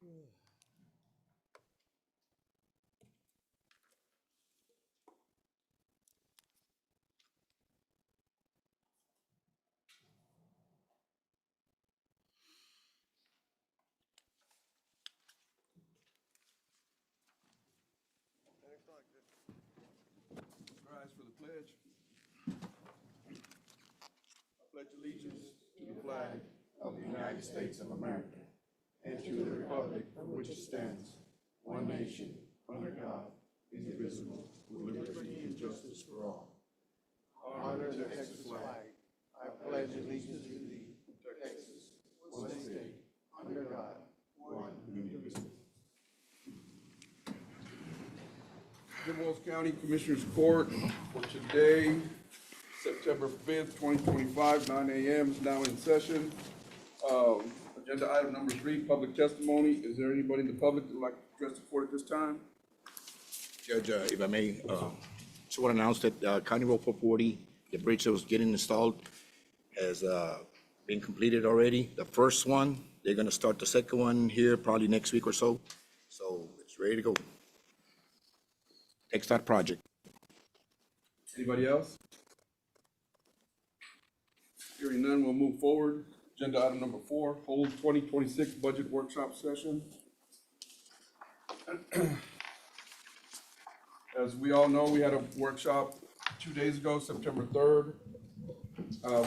Rise for the pledge. I pledge allegiance to the flag of the United States of America and to the republic for which it stands, one nation, under God, indivisible, with liberty and justice for all. Honor the Texas flag. I pledge allegiance to thee, Texas, one state, under God, one indivisible. JWC County Commissioners Court for today, September 5th, 2025, 9 a.m. is now in session. Agenda item number 3, public testimony. Is there anybody in the public that would like to address the court at this time? Judge, if I may, just want to announce that County Road 440, the bridge that was getting installed, has been completed already. The first one, they're going to start the second one here probably next week or so. So it's ready to go. Next start project. Anybody else? Hearing none, we'll move forward. Agenda item number 4, hold 2026 budget workshop session. As we all know, we had a workshop 2 days ago, September 3rd.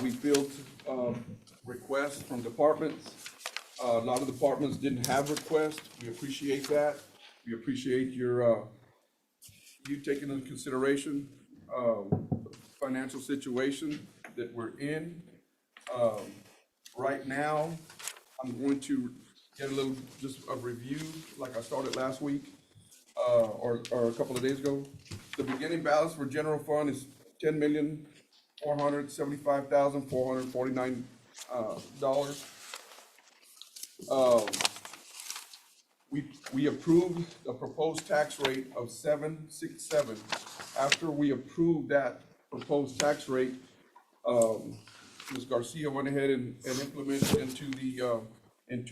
We fielded requests from departments. A lot of departments didn't have requests. We appreciate that. We appreciate your you taking into consideration financial situation that we're in. Right now, I'm going to get a little, just a review like I started last week, or a couple of days ago. The beginning balance for general fund is $10,475,449. We approved a proposed tax rate of 767. After we approved that proposed tax rate, Ms. Garcia went ahead and implemented into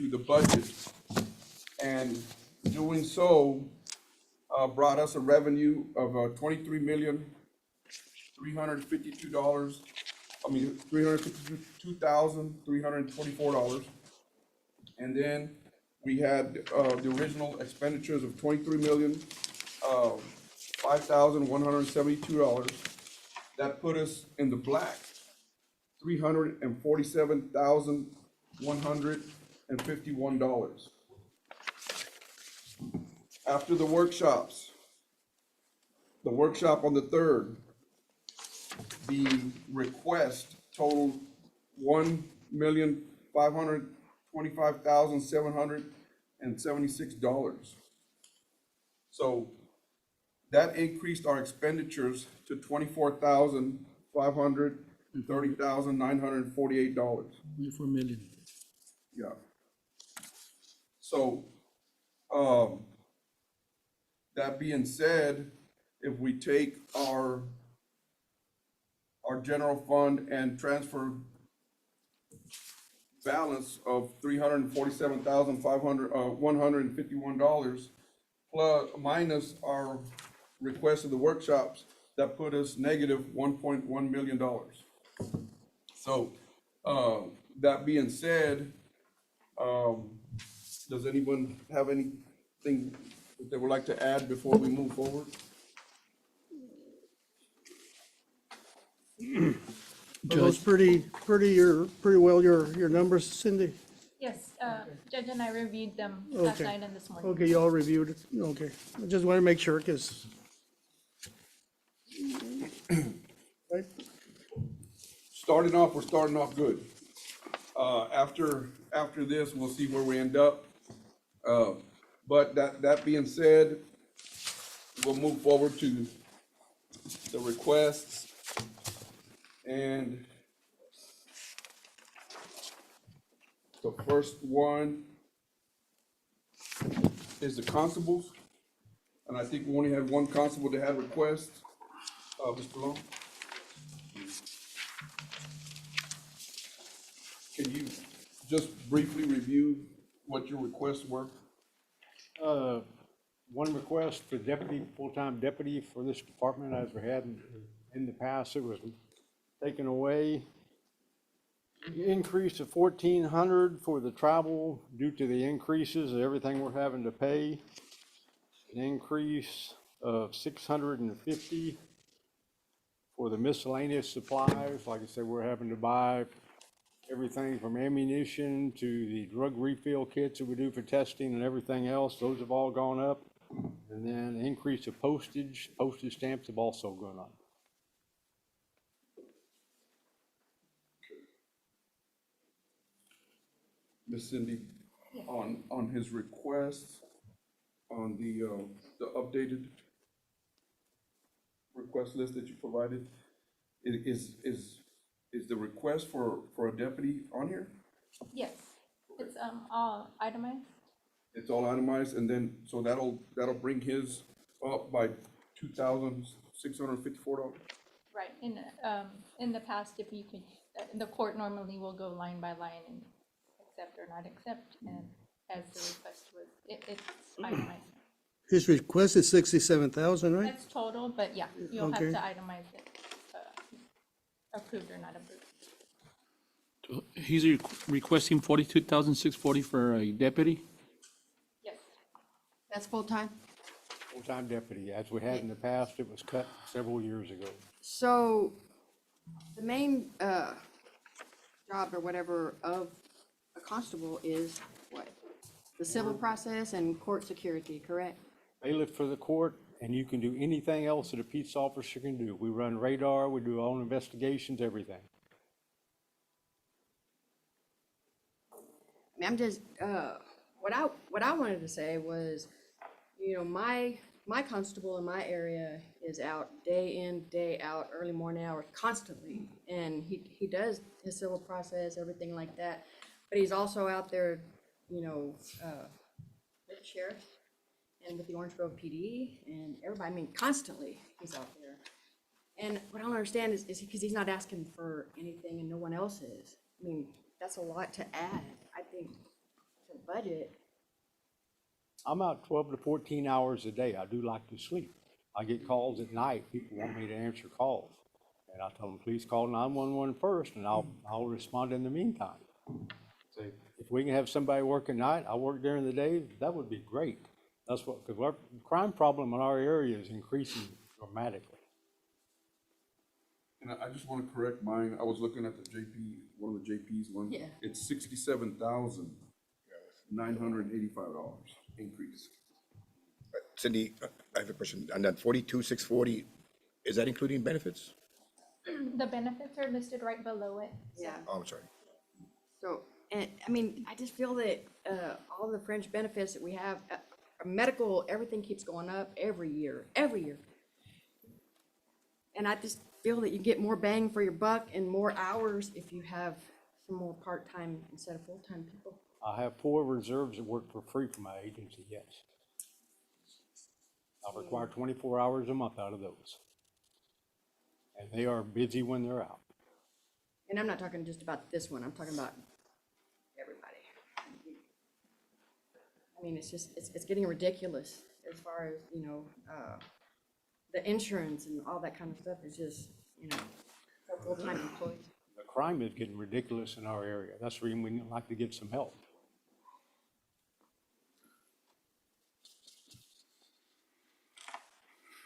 the budget. And doing so brought us a revenue of $352,324. And then we had the original expenditures of $23,005,172. That put us in the black, $347,151. After the workshop on the 3rd, the request totaled $1,525,776. So that increased our expenditures to $24,948. 24 million. Yeah. So, that being said, if we take our general fund and transfer balance of $151 plus minus our request of the workshops, that put us negative $1.1 million. So, that being said, does anyone have anything that they would like to add before we move forward? Are those pretty well your numbers, Cindy? Yes, Judge and I reviewed them last Okay. night and this morning. Okay, you all reviewed it, okay. I just want to make sure, because. Right, We're starting off good. After this, we'll see where we end up. But that being said, we'll move forward to the requests. And the first one is the constables. And I think we only had one constable that had requests. Mr. Long? Can you just briefly review what your requests were? One request for deputy, full-time deputy for this department, as we had in the past, it was taken away. Increase of 1,400 for the travel due to the increases of everything we're having to pay. An increase of 650 for the miscellaneous supplies. Like I said, we're having to buy everything from ammunition to the drug refill kits that we do for testing and everything else. Those have all gone up. And then increase of postage stamps have also gone up. Ms. Cindy, on his request, on the updated request list that you provided, is the request for a deputy on here? Yes, it's, all itemized. It's all itemized, and then, so that'll bring his up by $2,654? Right, in the past, if you could, the court normally will go line by line and accept or not accept, and as the request was, it's itemized. His request is 67,000, right? That's total, but yeah, you'll have Okay. to itemize it, approved or not approved. He's requesting 42,640 for a deputy? Yes, That's full-time? Full-time deputy, as we had in the past, it was cut several years ago. So the main job or whatever of a constable is what? The civil process and court security, correct? Bailiff for the court, and you can do anything else that a peace officer can do. We run radar, we do our own investigations, everything. I mean, I'm just, what I wanted to say was, you know, my constable in my area is out day in, day out, early morning hours, constantly. And he does his civil process, everything like that. But he's also out there, you know, with the sheriff and with the Orange Grove PD and everybody, I mean, constantly he's out there. And what I don't understand is because he's not asking for anything and no one else is. I mean, that's a lot to add, I think, to the budget. I'm out 12 to 14 hours a day. I do like to sleep. I get calls at night. People want me to answer calls. And I tell them, please call 911 first, and I'll respond in the meantime. So if we can have somebody work at night, I work during the day, that would be great. That's what, because our crime problem in our area is increasing dramatically. And I just want to correct mine, I was looking at the JP, one of the JP's one. Yeah. It's $67,985 increase. Cindy, I have a question. On that 42,640, is that including benefits? the benefits are listed right below it. Yeah. Oh, I'm sorry. So, and I mean, I just feel that all the fringe benefits that we have, medical, everything keeps going up every year. And I just feel that you get more bang for your buck and more hours if you have some more part-time instead of full-time people. I have 4 reserves that work for free for my agency, yes. I require 24 hours a month out of those. And they are busy when they're out. And I'm not talking just about this one, I'm talking about everybody. I mean, it's just, it's getting ridiculous as far as, you know, the insurance and all that kind of stuff is just, you know, for full-time employees. The crime is getting ridiculous in our area. That's the reason we'd like to get some help.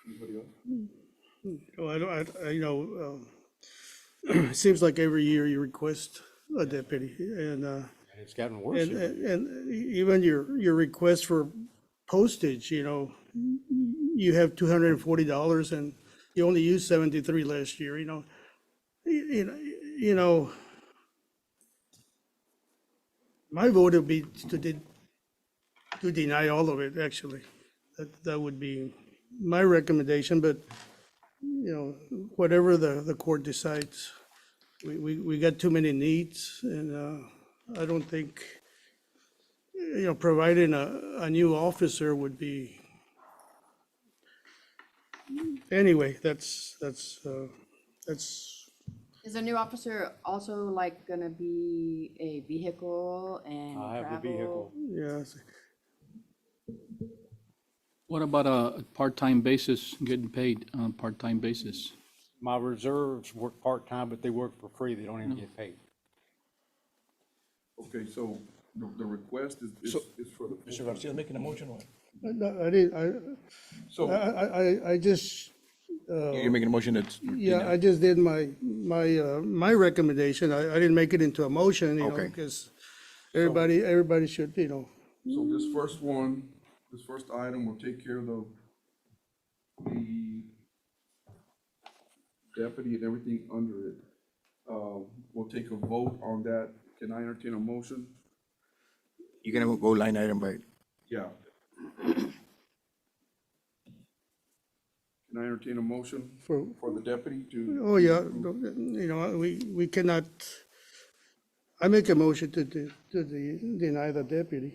Anybody else? It seems like every year you request a deputy, and And it's gotten worse. every year. and even your request for postage, you know, you have $240 and you only used 73 last year, you know. You know, my vote would be to deny all of it, actually. That would be my recommendation, but, you know, whatever the court decides, we got too many needs, and I don't think, you know, providing a new officer would be, anyway, that's. Is a new officer also like gonna be a vehicle and I have the travel? vehicle. Yeah, What about a part-time basis, getting paid on a part-time basis? My reserves work part-time, but they work for free. They don't even get paid. Okay, so the request is for the. Mr. Garcia making a motion, or? No, I didn't, So, I just, You're making a motion that's. yeah, I just did my recommendation. I didn't make it into a motion, you know, Okay. because everybody should, you know. so this first item will take care of the deputy and everything under it. We'll take a vote on that. Can I entertain a motion? You're gonna go line item by, Yeah. Can I entertain a motion For- for the deputy to? Oh, yeah, you know, we cannot, I make a motion to deny the deputy.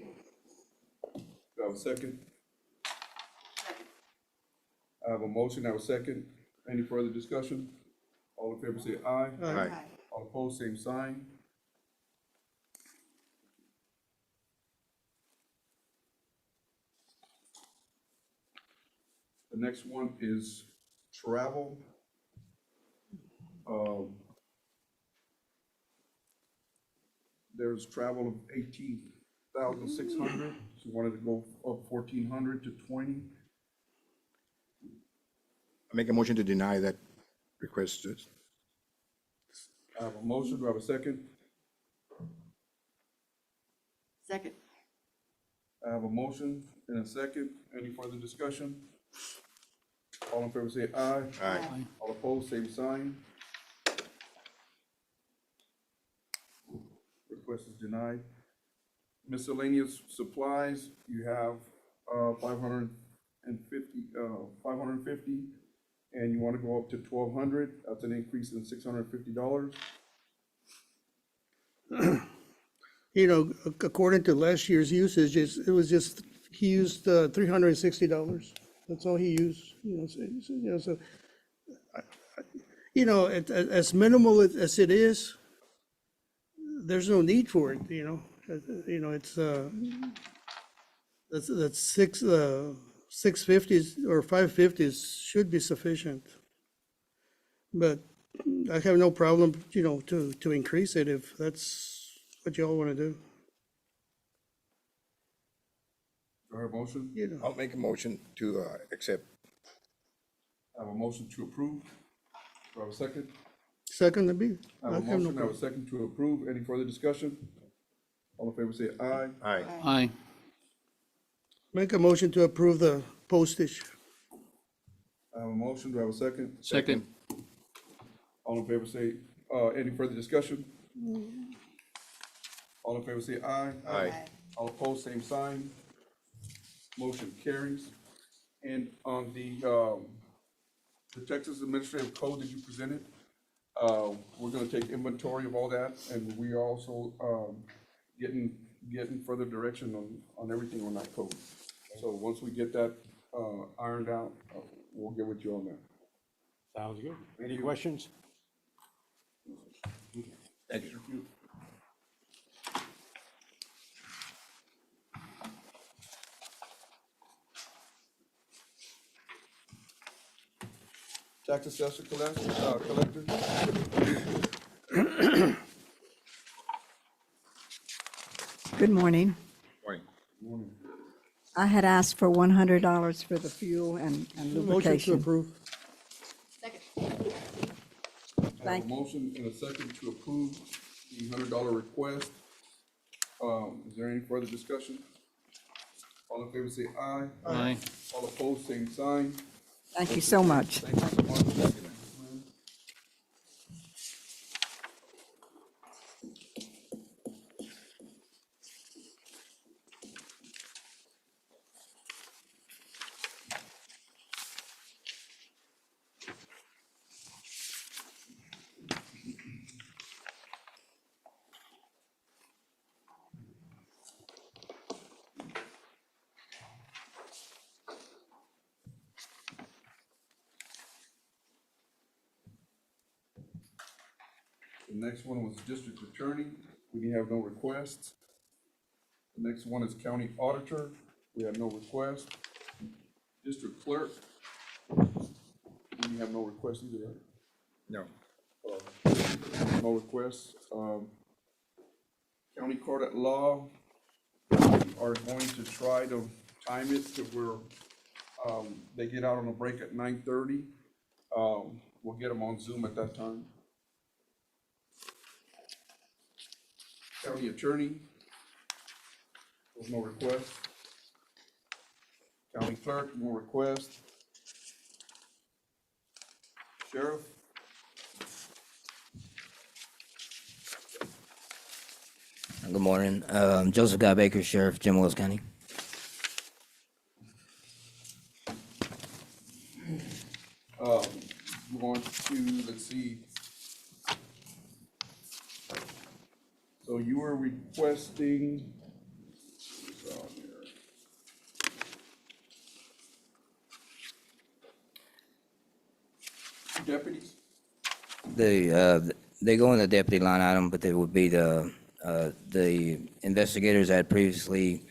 Do I have a second? I have a motion, I have a second. Any further discussion? All in favor say aye. Aye. All opposed, same sign. The next one is travel. There's travel of 18,600. She wanted to go up 1,400 to 20. I make a motion to deny that request, Judge. I have a motion, do I have a second? Second. I have a motion and a second. Any further discussion? All in favor say aye. Aye. All opposed, same sign. Request is denied. Miscellaneous supplies, you have, 550, and you wanna go up to 1,200. That's an increase in $650. You know, according to last year's usage, it was just, he used $360. That's all he used, you know, so, you know, as minimal as it is, there's no need for it, you know? You know, it's, that's 650s or 550s should be sufficient. But I have no problem, you know, to increase it if that's what y'all want to do, Do I have a motion? you know. I'll make a motion to, accept. I have a motion to approve. Do I have a second? Second to be. I have a motion, I have a second to approve. Any further discussion? All in favor say aye. Aye. Aye. Make a motion to approve the postage. I have a motion, do I have a second? Second. All in favor say, any further discussion? All in favor say aye. Aye. All opposed, same sign. Motion carries. And on the Texas Administrative Code that you presented, we're gonna take inventory of all that, and we are also, getting further direction on everything on that code. So once we get that, ironed out, we'll get with you on that. Sounds good. Any questions? Thank you. Tax assessor collector? Good morning. Morning. I had asked for $100 for the fuel and Motion to lubrication. approve. Second. I have a Thank- motion and a second to approve the $100 request. Is there any further discussion? All in favor say aye. Aye. All opposed, same sign. Thank you so much. Thank you so much. The next one was district attorney. We have no requests. The next one is county auditor. We have no request. District Clerk, we have no requests either, right? No. No requests. County Court at Law, we are going to try to time it to where, they get out on a break at 9:30. We'll get them on Zoom at that time. County Attorney, there's no request. County Clerk, no request. Sheriff, Good morning. Joseph Guy Baker, Sheriff, Jim Wills County. we want to, let's see. So you were requesting, what's on here? Two deputies? They go in the deputy line item, but they would be the investigators I had previously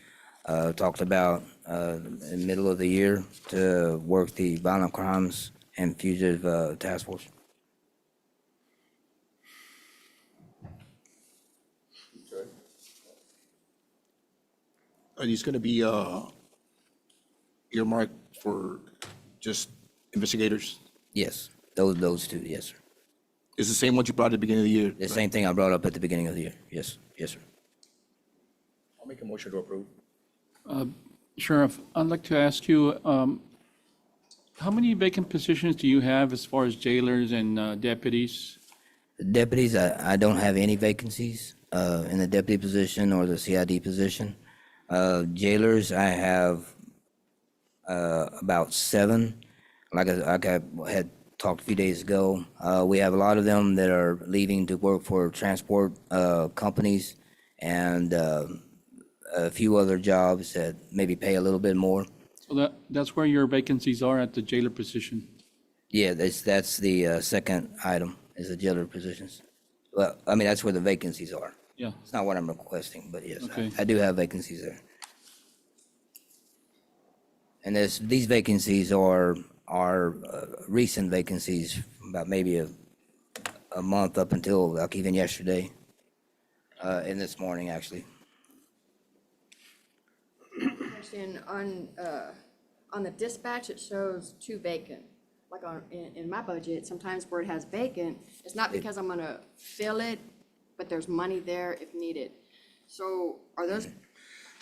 talked about in the middle of the year to work the violent crimes and fugitive task force. Okay. Are these gonna be, earmarked for just investigators? Yes, those two, yes, sir. It's the same one you brought at the beginning of the year? The same thing I brought up at the beginning of the year. Yes, yes, sir. I'll make a motion to approve. Sheriff, I'd like to ask you, how many vacant positions do you have as far as jailers and deputies? Deputies, I don't have any vacancies in the deputy position or the CID position. Jailers, I have about 7. Like I had talked a few days ago, we have a lot of them that are leaving to work for transport companies and a few other jobs that maybe pay a little bit more. So that's where your vacancies are at the jailer position. Yeah, that's the second item, is the jailer positions. Well, I mean, that's where the vacancies are. Yeah, It's not what I'm requesting, but yes, Okay. I do have vacancies there. And these vacancies are recent vacancies, about maybe a month up until like even yesterday, and this morning, actually. Understand, on the dispatch, it shows 2 vacant. Like in my budget, sometimes where it has vacant, it's not because I'm gonna fill it, but there's money there if needed. So are those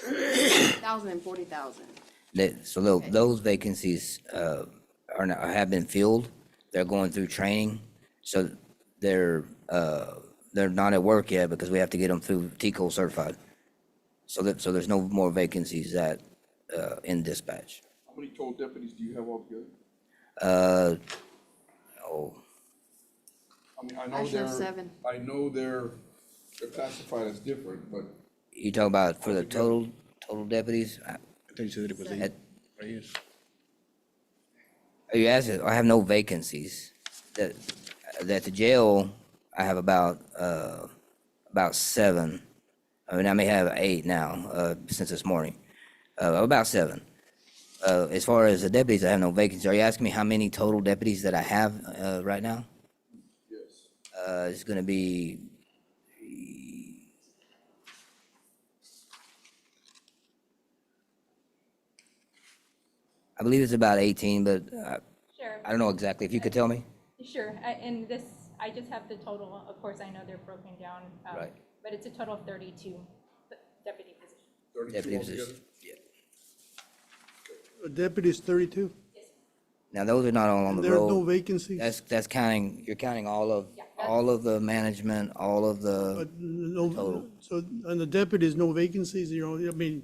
1,000 and 40,000? Those vacancies have been filled. They're going through training, so they're not at work yet because we have to get them through TCO certified. So there's no more vacancies in dispatch. How many total deputies do you have altogether? Oh, I mean, I know I show 7. I know they're classified as different, but you talking about for the total deputies? I thought you said it was 8. Right here. Are you asking? I have no vacancies. That the jail, I have about 7. I mean, I may have 8 now since this morning. About 7. As far as the deputies, I have no vacancies. Are you asking me how many total deputies that I have right now? yes. It's going to be. I believe it's about 18, but Sheriff, I don't know exactly. If you could tell me. sure, and this, I just have the total, of course, I know they're broken down. Right. But it's a total of 32 deputy positions. 32 Deputy altogether? positions. Yeah. Deputies 32, Now those are not all on the there are no roll. vacancies, That's counting. You're counting all of Yeah, the management, all of the. but no, Total. so on the deputies, no vacancies, I mean,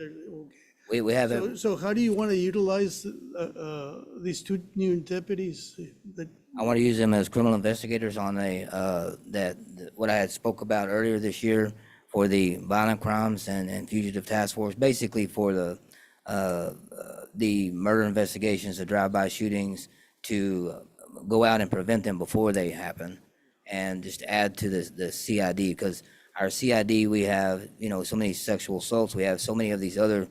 okay. We haven't. So how do you want to utilize these 2 new deputies that, I want to use them as criminal investigators on what I had spoke about earlier this year for the violent crimes and fugitive task force, basically for the murder investigations, the drive-by shootings, to go out and prevent them before they happen, and just add to the CID, because our CID, we have, so many sexual assaults, we have so many of these other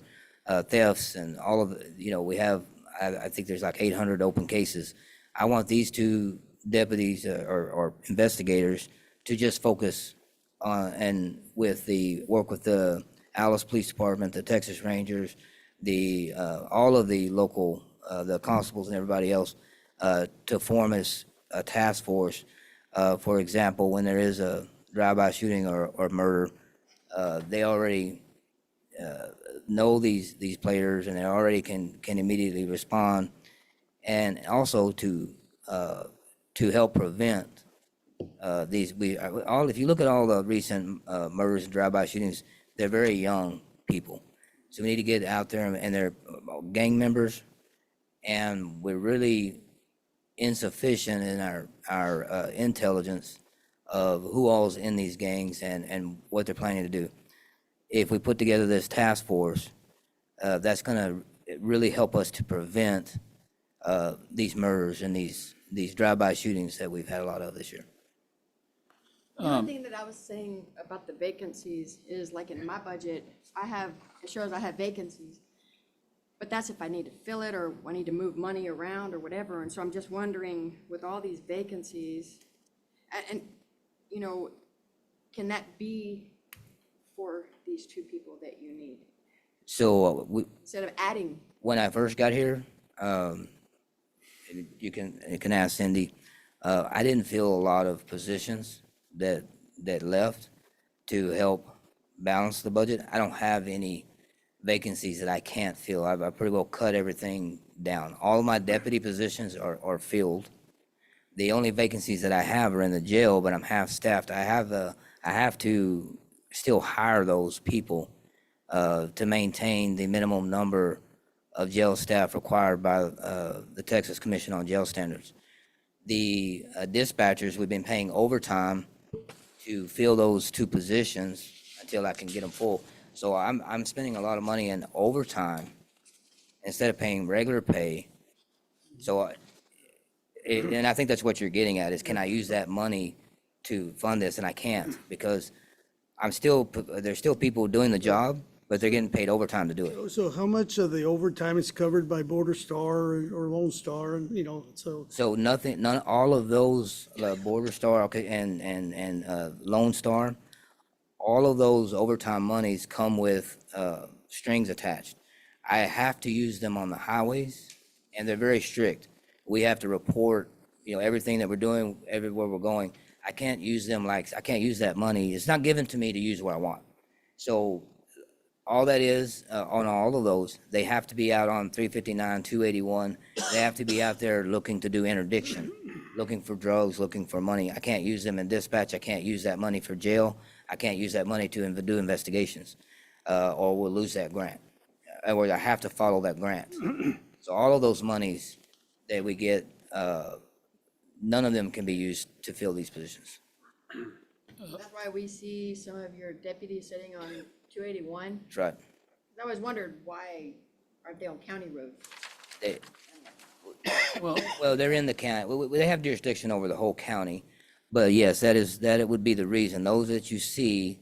thefts, and all of, we have I think there's like 800 open cases. I want these two deputies or investigators to just focus on, and work with the Alice Police Department, the Texas Rangers, all of the local, the constables and everybody else, to form as a task force. For example, when there is a drive-by shooting or murder, they already know these players, and they already can immediately respond, and also to help prevent these. If you look at all the recent murders and drive-by shootings, they're very young people. So we need to get out there, and they're gang members, and we're really insufficient in our intelligence of who all's in these gangs and what they're planning to do. If we put together this task force, that's going to really help us to prevent these murders and these drive-by shootings that we've had a lot of this year. The other thing that I was saying about the vacancies is, like, in my budget, it shows I have vacancies, but that's if I need to fill it or I need to move money around or whatever. And so I'm just wondering, with all these vacancies, and you know, can that be for these two people that you need So instead of adding? when I first got here, you can ask Cindy, I didn't fill a lot of positions that left to help balance the budget. I don't have any vacancies that I can't fill. I pretty well cut everything down. All of my deputy positions are filled. The only vacancies that I have are in the jail, but I'm half-staffed. I have to still hire those people to maintain the minimum number of jail staff required by the Texas Commission on Jail Standards. The dispatchers, we've been paying overtime to fill those two positions until I can get them full. So I'm spending a lot of money in overtime instead of paying regular pay. So, and I think that's what you're getting at, is can I use that money to fund this? And I can't, because there's still people doing the job, but they're getting paid overtime to do it. So how much of the overtime is covered by Border Star or Lone Star, and, you know, so. So all of those, Border Star, okay, and Lone Star, all of those overtime monies come with strings attached. I have to use them on the highways, and they're very strict. We have to report, everything that we're doing, everywhere we're going. I can't use that money. It's not given to me to use what I want. So all that is, on all of those, they have to be out on 359, 281. They have to be out there looking to do interdiction, looking for drugs, looking for money. I can't use them in dispatch. I can't use that money for jail. I can't use that money to do investigations, or we'll lose that grant. Or I have to follow that grant. So all of those monies that we get, none of them can be used to fill these positions. That's why we see some of your deputies sitting on 281. That's right. I always wondered, why aren't they on county roads? Well, They're in the county. They have jurisdiction over the whole county. But yes, it would be the reason. Those that you see,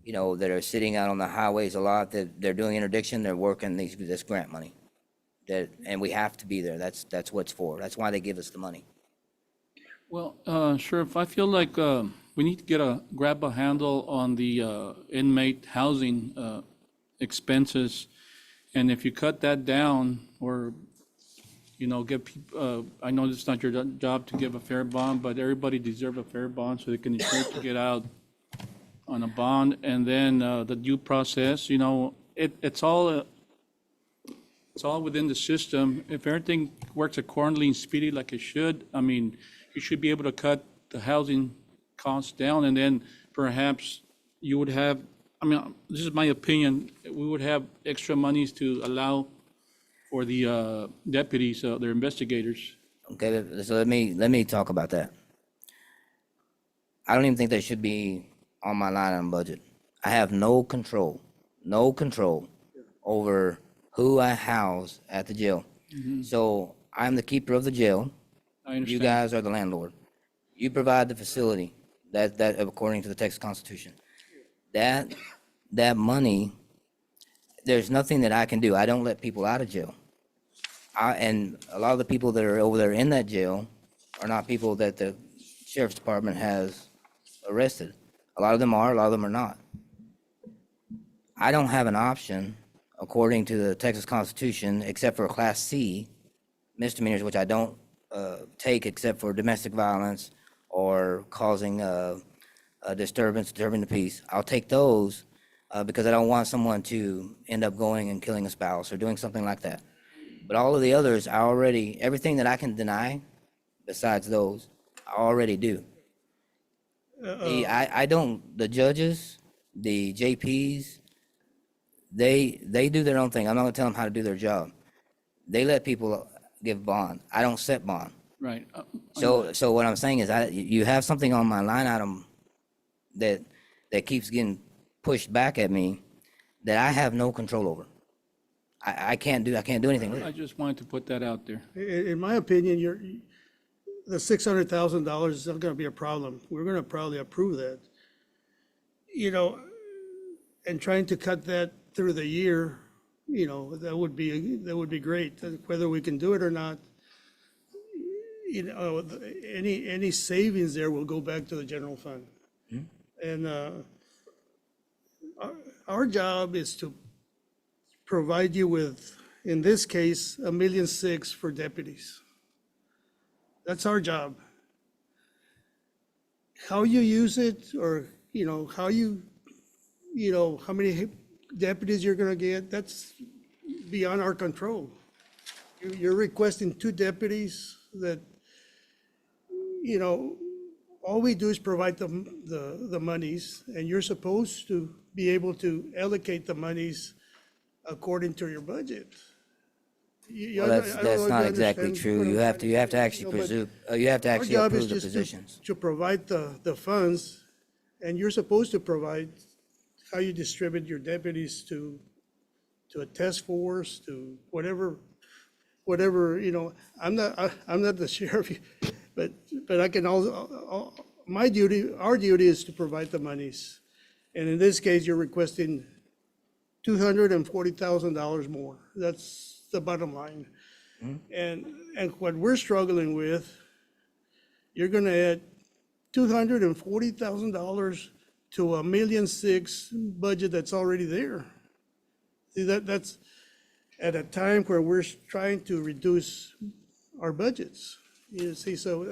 that are sitting out on the highways a lot, that they're doing interdiction, they're working this grant money. And we have to be there. That's what it's for. That's why they give us the money. well, Sheriff, I feel like we need to grab a handle on the inmate housing expenses. And if you cut that down, or, give people, I know it's not your job to give a fair bond, but everybody deserves a fair bond so they can afford to get out on a bond. And then the due process, it's all within the system. If everything works accordingly and speedy like it should, you should be able to cut the housing costs down, and then perhaps you would have, this is my opinion, we would have extra monies to allow for the deputies, their investigators. Okay, so let me talk about that. I don't even think they should be on my line item budget. I have no control over who I house at the jail. So I'm the keeper of the jail. I understand. You guys are the landlord. You provide the facility, that according to the Texas Constitution. That money, there's nothing that I can do. I don't let people out of jail. and a lot of the people that are over there in that jail are not people that the sheriff's department has arrested. A lot of them are, a lot of them are not. I don't have an option, according to the Texas Constitution, except for Class C misdemeanors, which I don't take except for domestic violence or causing a disturbance, disturbing the peace. I'll take those because I don't want someone to end up going and killing a spouse or doing something like that. But all of the others, I already, everything that I can deny besides those, I already do. I don't, the judges, the JPs, they do their own thing. I'm not gonna tell them how to do their job. They let people give bond. I don't set bond. Right. So what I'm saying is you have something on my line item that keeps getting pushed back at me that I have no control over. I can't do anything with I it. just wanted to put that out there. In my opinion, the $600,000 is not gonna be a problem. We're gonna probably approve that. You know, and trying to cut that through the year, you know, that would be great. Whether we can do it or not, you know, any savings there will go back to the general fund. And our job is to provide you with, in this case, $1.6 million for deputies. That's our job. How you use it, or, you know, how many deputies you're gonna get, that's beyond our control. You're requesting 2 deputies that, you know, all we do is provide the monies, and you're supposed to be able to allocate the monies according to your budget. Well, that's not exactly true. You have to actually presume, you have to actually approve the positions. To provide the funds, and you're supposed to provide how you distribute your deputies to a task force, to whatever, you know. I'm not the sheriff, but I can also, our duty is to provide the monies. And in this case, you're requesting $240,000 more. That's the bottom line. And what we're struggling with, you're gonna add $240,000 to $1.6 million budget that's already there. See, that's at a time where we're trying to reduce our budgets. You see, so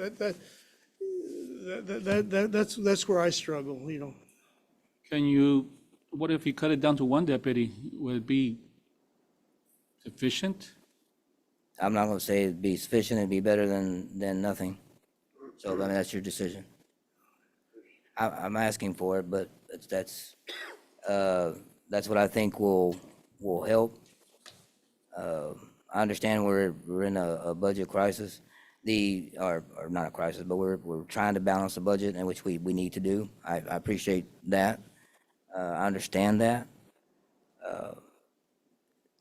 that's where I struggle, you know. What if you cut it down to 1 deputy? Would it be sufficient? I'm not gonna say it'd be sufficient, it'd be better than nothing. So, I mean, that's your decision. I'm asking for it, but that's what I think will help. I understand we're in a budget crisis, or not a crisis, but we're trying to balance the budget, in which we need to do. I appreciate that. I understand that.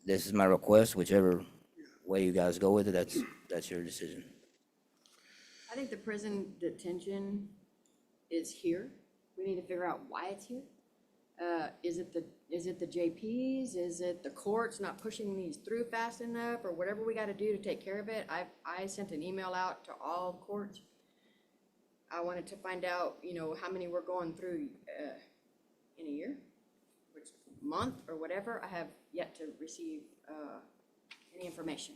This is my request, whichever way you guys go with it, that's your decision. I think the prison detention is here. We need to figure out why it's here. Is it the JPs? Is it the courts not pushing these through fast enough, or whatever we gotta do to take care of it? I sent an email out to all courts. I wanted to find out, you know, how many we're going through, in a year, which month or whatever. I have yet to receive, any information.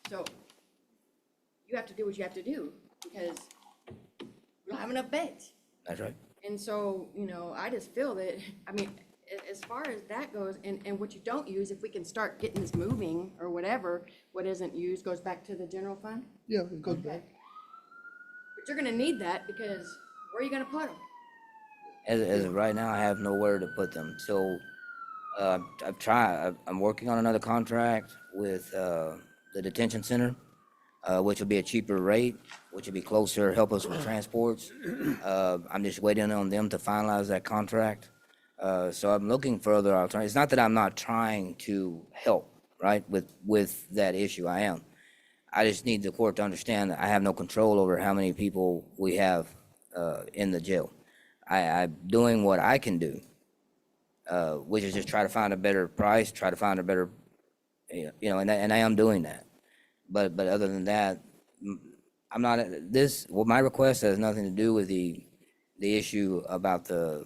So, you have to do what you have to do, because we don't have enough beds. That's right. And so, you know, I just feel that, I mean, as far as that goes, and what you don't use, if we can start getting this moving or whatever, what isn't used goes back to the general fund. Yeah, it goes back. But you're gonna need that, because where are you gonna put them? As of right now, I have nowhere to put them. So I'm working on another contract with the detention center, which will be a cheaper rate, which will be closer, help us with transports. I'm just waiting on them to finalize that contract. So I'm looking for other alternatives. It's not that I'm not trying to help, right, with that issue. I am. I just need the court to understand that I have no control over how many people we have in the jail. I'm doing what I can do, which is just try to find a better price, try to find a better and I am doing that. But other than that, I'm not, my request has nothing to do with the issue about the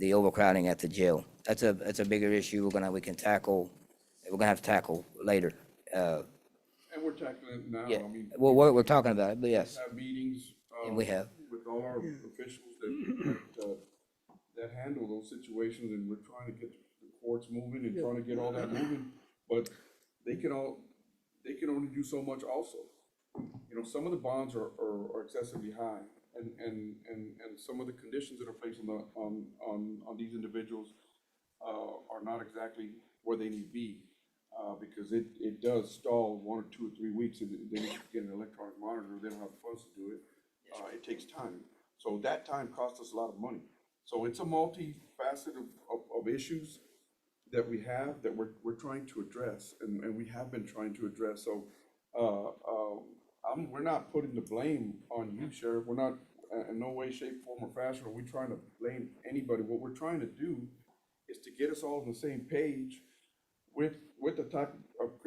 overcrowding at the jail. That's a bigger issue we can tackle, we're gonna have to tackle later. And we're tackling it now, Yeah, I mean. well, we're talking about it, but We yes, have meetings. And we have. With all our officials that handle those situations, and we're trying to get the courts moving and trying to get all that moving. But they can only do so much also. You know, some of the bonds are excessively high, and some of the conditions that are placed on these individuals are not exactly where they need to be. Because it does stall 1 or 2 or 3 weeks, and then you get an electronic monitor, they don't have the funds to do it. It takes time. So that time costs us a lot of money. So it's a multifaceted of issues that we have that we're trying to address, and we have been trying to address. So, we're not putting the blame on you, Sheriff. We're not, in no way, shape, form, or fashion are we trying to blame anybody. What we're trying to do is to get us all on the same page with the type of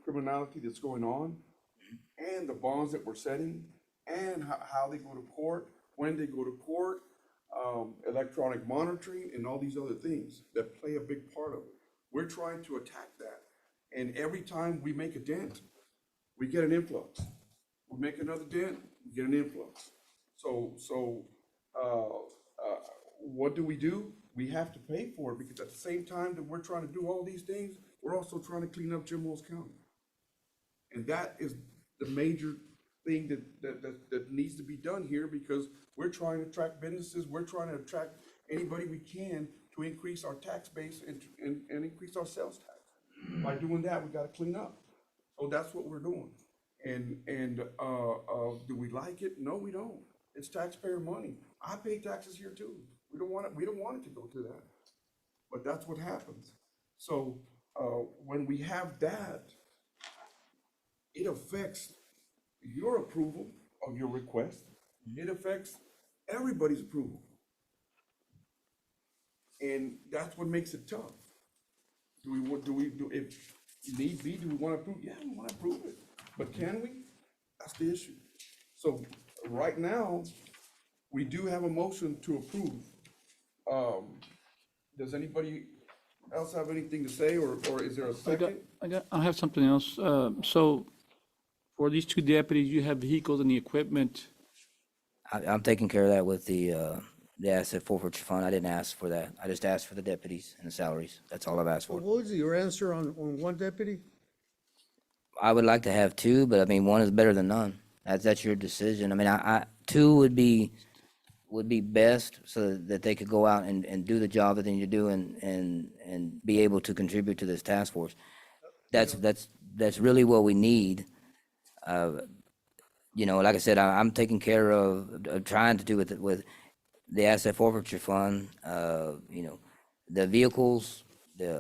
criminality that's going on, and the bonds that we're setting, and how they go to court, when they go to court, electronic monitoring, and all these other things that play a big part of it. We're trying to attack that. And every time we make a dent, we get an influx. We make another dent, we get an influx. So what do? We have to pay for it, because at the same time that we're trying to do all these things, we're also trying to clean up Jim Wells County. And that is the major thing that needs to be done here, because we're trying to attract businesses, we're trying to attract anybody we can to increase our tax base and increase our sales tax. By doing that, we gotta clean up. So that's what we're doing. And do we like it? No, we don't. It's taxpayer money. I pay taxes here too. We don't want it to go to that. But that's what happens. So when we have that, it affects your approval of your request. It affects everybody's approval. And that's what makes it tough. If need be, do we want to approve? Yeah, we want to approve it. But can we? That's the issue. So right now, we do have a motion to approve. Does anybody else have anything to say, or is there a second? I have something else. So for these 2 deputies, you have vehicles and the equipment. I'm taking care of that with the asset forfeiture fund. I didn't ask for that. I just asked for the deputies and the salaries. That's all I've asked for. What was your answer on one deputy? I would like to have 2, but I mean, 1 is better than none. That's your decision. I mean, I 2 would be best, so that they could go out and do the job that they need to do, and be able to contribute to this task force. That's really what we need. Like I said, I'm taking care of trying to do with the asset forfeiture fund, the vehicles,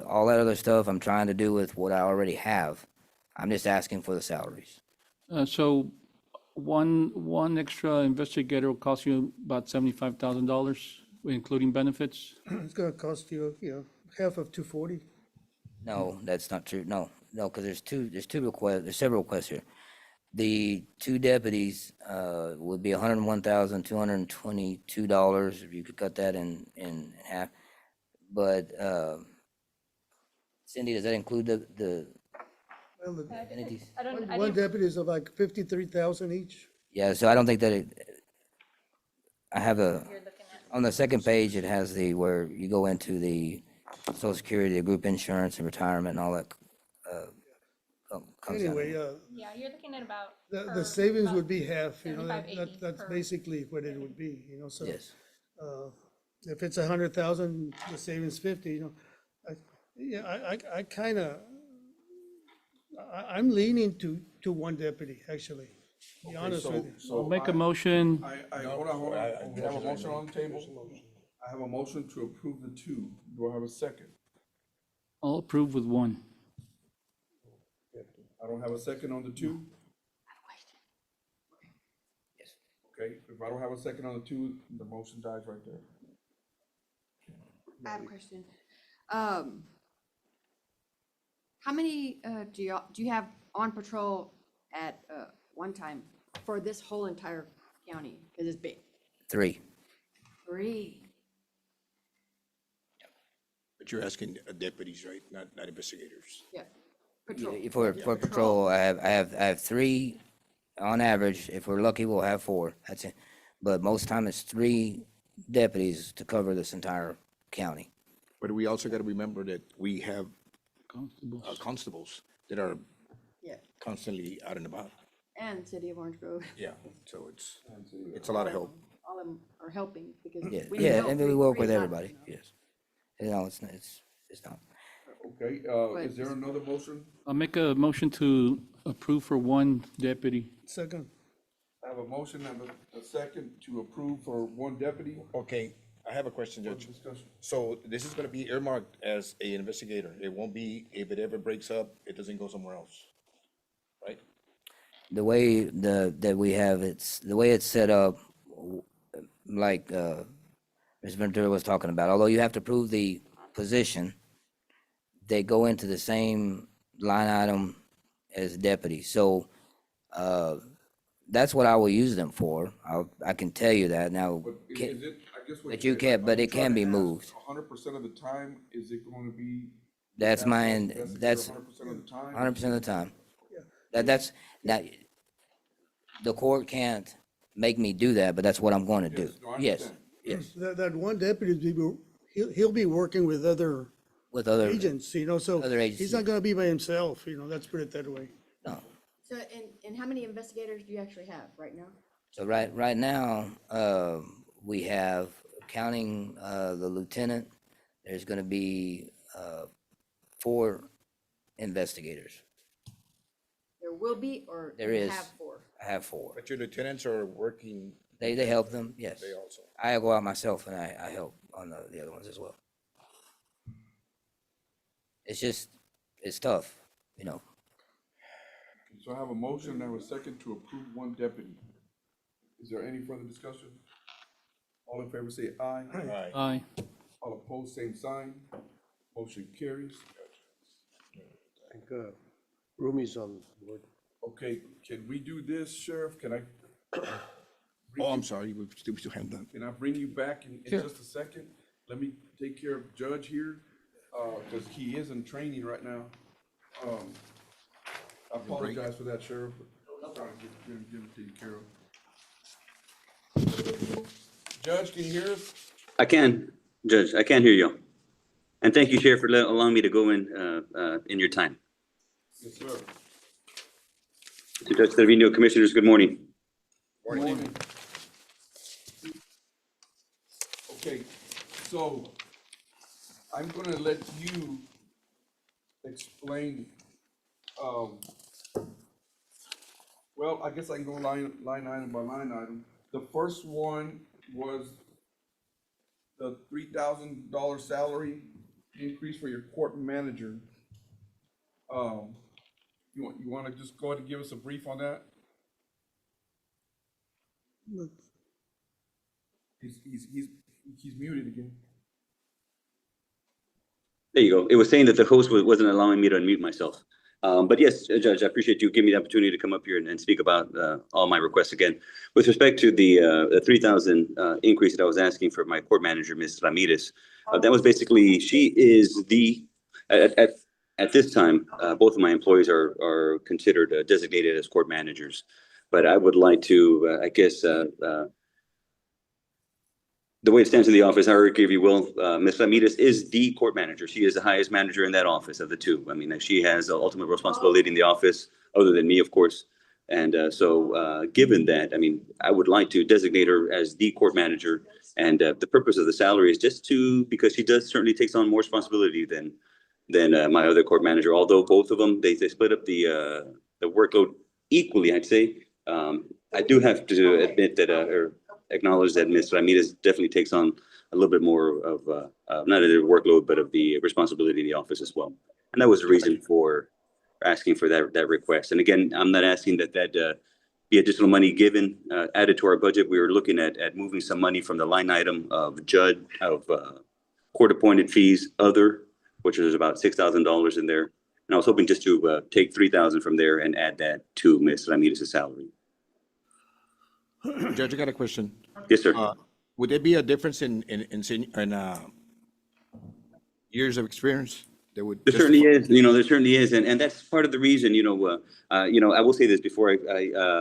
all that other stuff I'm trying to do with what I already have. I'm just asking for the salaries. So one extra investigator will cost you about $75,000, including benefits? It's gonna cost you, half of 240. No, that's not true. No, because there's several requests here. The 2 deputies would be $101,222, if you could cut that in half. But Cindy, does that include the Well, entities? I don't, I one didn't, deputy is like 53,000 each. Yeah, so I don't think that I have you're looking at, on the second page, it has where you go into the Social Security, the group insurance and retirement and all that. Comes down Anyway, here. yeah, you're looking at about. the per- savings about would be half, 75, 80 that's per basically what it would be, so. Yes. If it's 100,000, the savings 50, I kinda, I'm leaning to 1 deputy, actually, to be honest with you. So Make a motion. Hold on. We have a motion on the table. I have a motion to approve the 2. Do I have a second? I'll approve with 1. I don't have a second on the 2? Yes. Okay, if I don't have a second on the 2, the motion dies right there. I have a question. How How many, do you have on patrol at, one time for this whole entire county? Cause it's big. 3. 3. But you're asking deputies, right? Not investigators. Yeah. Patrol. For patrol, I have 3 on average. If we're lucky, we'll have 4. That's it. But most time it's 3 deputies to cover this entire county. But we also got to remember that we have Constables. constables that are Yeah. constantly out and about. And City of Orange Grove. Yeah, so it's a lot of help. All of them are helping because Yeah, we need yeah, help. and we work with Three is not everybody, enough. yes. You know, it's not, it's not. Okay, is there another motion? I'll make a motion to approve for 1 deputy. Second. I have a motion and a second to approve for 1 deputy. Okay, I have a question, Judge. Discussion. So this is gonna be earmarked as an investigator. It won't be, if it ever breaks up, it doesn't go somewhere else, right? The way that we have the way it's set up, like, Ms. Ventura was talking about, although you have to prove the position, they go into the same line item as deputy. So, that's what I will use them for. I can tell you that now. But is it, I guess what. But you can't, but it can be moved. 100% of the time, is it going to be? That's my, investigator that's 100% of the time? 100% of the time. That's, now, the court can't make me do that, but that's what I'm going to do. Yes, no, I Yes, understand. yes, That 1 deputy, he'll be working with other with other, agents, you know, so Other he's agencies. not gonna be by himself, you know, let's put it that way. no. So, and how many investigators do you actually have right now? So right now, we have, counting, the lieutenant, there's gonna be, 4 investigators. There will be, or There you is. have 4? I have 4. But your lieutenants are working, They help them, yes. they also. I go out myself and I help on the other ones as well. It's just, it's tough, you know. So I have a motion and I have a second to approve 1 deputy. Is there any further discussion? All in favor say aye. Right. Aye. All opposed, same sign. Motion carries. I think, Rumi's on board. Okay, can we do this, Sheriff? Can I? Oh, I'm sorry, we still haven't done. Can I bring you back in Sure. just a second? Let me take care of Judge here, because he is in training right now. I apologize for that, Sheriff, but I'm trying to get it taken care of. Judge, can you hear us? I can, Judge, I can hear you. And thank you, Sheriff, for allowing me to go in your time. Yes, sir. To Judge Trevino, Commissioners, good morning. Morning. Okay, so I'm gonna let you explain, well, I guess I can go line item by line item. The first one was the $3,000 salary increase for your court manager. You wanna just go ahead and give us a brief on that? He's muted again. There you go. It was saying that the host wasn't allowing me to unmute myself. But yes, Judge, I appreciate you giving me the opportunity to come up here and speak about all my requests again. With respect to the 3,000 increase that I was asking for my court manager, Ms. Ramirez, that was basically, she is at this time, both of my employees are considered designated as court managers. But I would like to, I guess, the way it stands in the office, hierarchy, if you will, Ms. Ramirez is the court manager. She is the highest manager in that office of the 2. I mean, she has the ultimate responsibility in the office, other than me, of course. And so given that, I mean, I would like to designate her as the court manager. And the purpose of the salary is just because she does certainly takes on more responsibility than my other court manager. Although both of them, they split up the workload equally, I'd say. I do have to admit that, or acknowledge that Ms. Ramirez definitely takes on a little bit more of, not of the workload, but of the responsibility in the office as well. And that was the reason for asking for that request. And again, I'm not asking that be additional money given, added to our budget. We were looking at moving some money from the line item of court appointed fees, other, which is about $6,000 in there. And I was hoping just to take 3,000 from there and add that to Ms. Ramirez's salary. Judge, I got a question. Yes, sir. Would there be a difference in years of experience that would? There certainly is, there certainly is, and that's part of the reason, I will say this before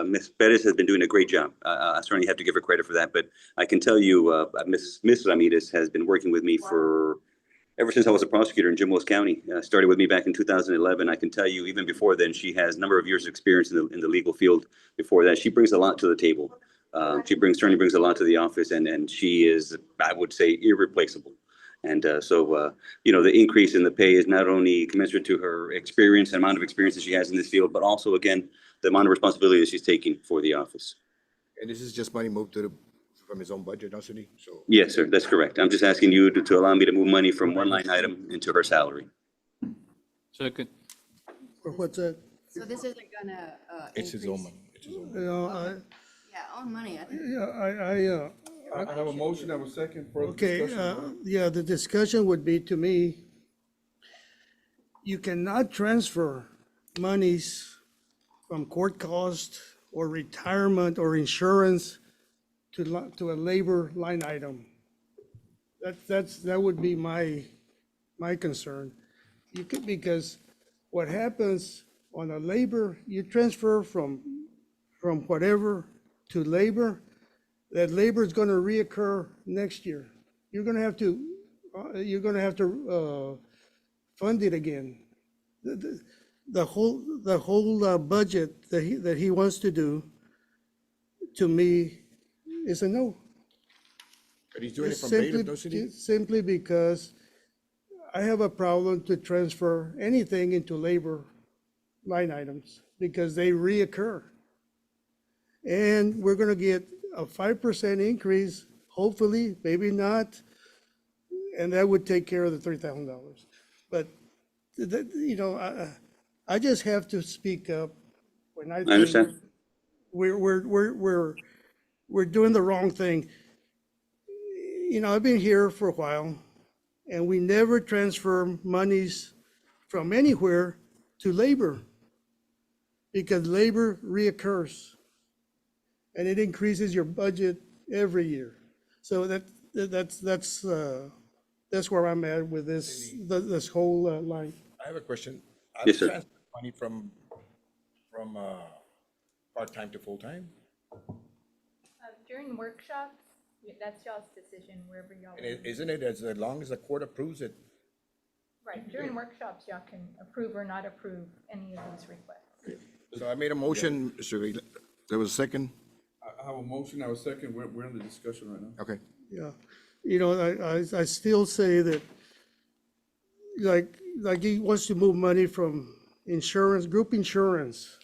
Ms. Perez has been doing a great job. I certainly have to give her credit for that, but I can tell you, Ms. Ramirez has been working with me ever since I was a prosecutor in Jim Wells County. Started with me back in 2011. I can tell you, even before then, she has a number of years of experience in the legal field. Before that, she brings a lot to the table. She certainly brings a lot to the office, and she is, I would say, irreplaceable. And so the increase in the pay is not only commensurate to her experience and amount of experience that she has in this field, but also, again, the amount of responsibility that she's taking for the office. And this is just money moved from his own budget, doesn't he? So. Yes, sir, that's correct. I'm just asking you to allow me to move money from one line item into her salary. Second. Or what's that? So this isn't gonna, It's his own increase- money. It's his own You money. know, Yeah, own money, I think. I have a motion, I have a second, further okay, discussion. yeah, the discussion would be, to me, you cannot transfer monies from court cost or retirement or insurance to a labor line item. That would be my concern. You could, because what happens on a labor, you transfer from whatever to labor, that labor is gonna reoccur next year. You're gonna have to fund it again. The whole budget that he wants to do, to me, is a no. But he's doing it from bailiff, doesn't he? Simply because I have a problem to transfer anything into labor line items, because they reoccur. And we're gonna get a 5% increase, hopefully, maybe not, and that would take care of the $3,000. But, I just have to speak up when I I understand. think we're doing the wrong thing. I've been here for a while, and we never transfer monies from anywhere to labor, because labor reoccurs, and it increases your budget every year. So that's where I'm at with this whole line. I have a question. Yes, sir. Transfer money from part-time to full-time? During workshops, that's y'all's decision, wherever y'all. And isn't it as long as the court approves it? Right, during workshops, y'all can approve or not approve any of these requests. So I made a motion, Mr. Vila. There was a second? I have a motion, I have a second, we're in the discussion right now. Okay. Yeah, I still say that, like he wants to move money from insurance, group insurance,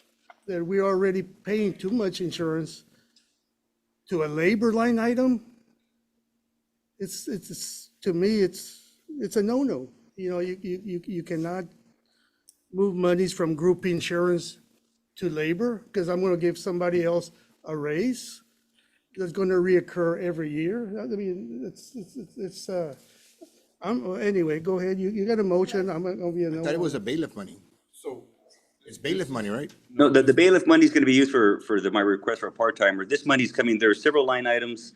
that we're already paying too much insurance, to a labor line item. To me, it's a no-no. You cannot move monies from group insurance to labor, because I'm gonna give somebody else a raise that's gonna reoccur every year. I mean, anyway, go ahead, you got a motion, I'm gonna be a no. I thought it was a bailiff money. So, It's bailiff money, right? No, the bailiff money is going to be used for my request for a part-timer. This money is coming, there are several line items.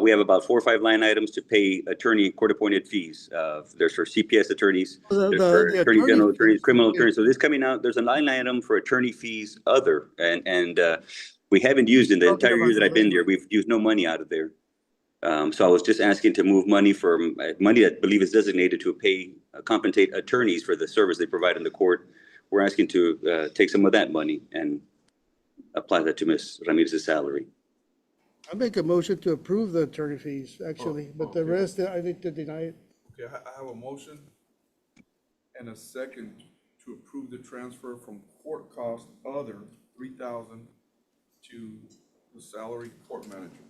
We have about 4 or 5 line items to pay attorney court-appointed fees. There's for CPS attorneys, there's for the attorney general attorney attorneys, fees, criminal yeah. attorneys. So this coming out, there's a line item for attorney fees other, and we haven't used in the Talking entire year about that I've been labor. there, we've used no money out of there. So I was just asking to move money from, money that I believe is designated to compensate attorneys for the service they provide in the court. We're asking to take some of that money and apply that to Ms. Ramirez's salary. I make a motion to approve the attorney fees, actually, but the rest, I need to deny it. okay, I have a motion and a second to approve the transfer from court cost other 3,000 to the salary court manager.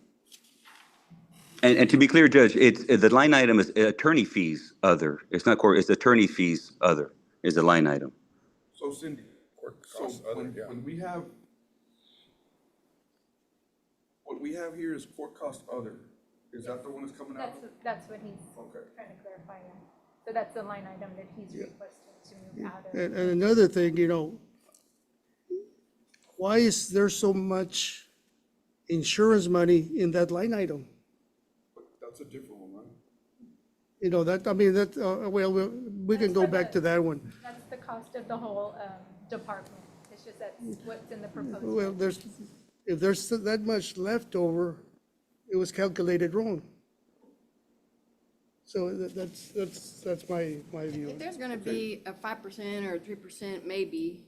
And to be clear, Judge, the line item is attorney fees other. It's not court, it's attorney fees other is the line item. So Cindy, so when we have, what we have here is court cost other, is that the one that's coming out? That's what he's Okay. trying to clarify, yeah. So that's the line item that he's requesting to move out of. And another thing, why is there so much insurance money in that line item? But that's a different one, right? We can go back to that one. That's the cost of the whole department. It's just that's what's in the proposed. Well, budget. if there's that much left over, it was calculated wrong. So that's my view. If there's gonna be a 5% or 3% maybe,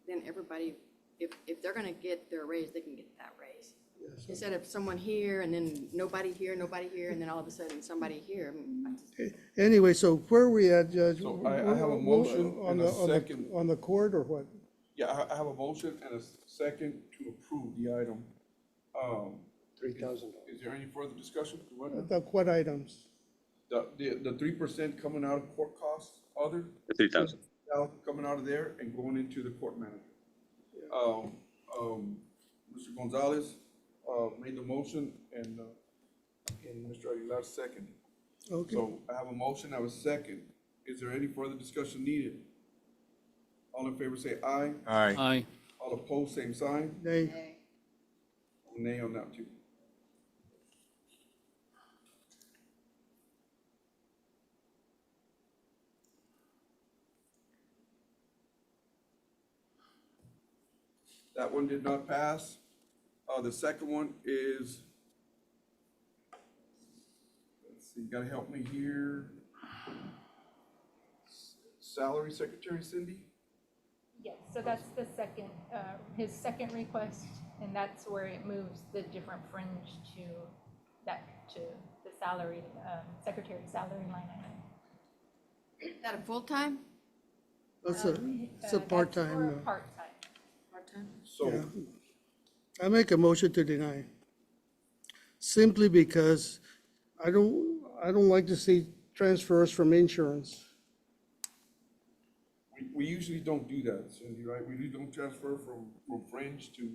then everybody, if they're gonna get their raise, they can get that raise. Instead of someone here and then nobody here, and then all of a sudden somebody here. Anyway, so where are we at, Judge? So I have a motion and a second. On the court or what? Yeah, I have a motion and a second to approve the item. $3,000. Is there any further discussion? What items? The 3% coming out of court costs, other, The 3,000. coming out of there and going into the court manager. Mr. Gonzalez, made the motion and Mr. Aguilar second. Okay. So I have a motion, I have a second. Is there any further discussion needed? All in favor say aye. Aye. Aye. All opposed, same sign. Nay. Nay on that too. That one did not pass. The second one is, let's see, you gotta help me here. Salary Secretary Cindy? Yes, so that's the second, his second request, and that's where it moves the different fringe to the salary, secretary salary line item. Is that a full-time, It's a That's for part-time. part-time. part-time? So, Yeah. I make a motion to deny. Simply because I don't like to see transfers from insurance. we usually don't do that, Cindy, right? We usually don't transfer from fringe to,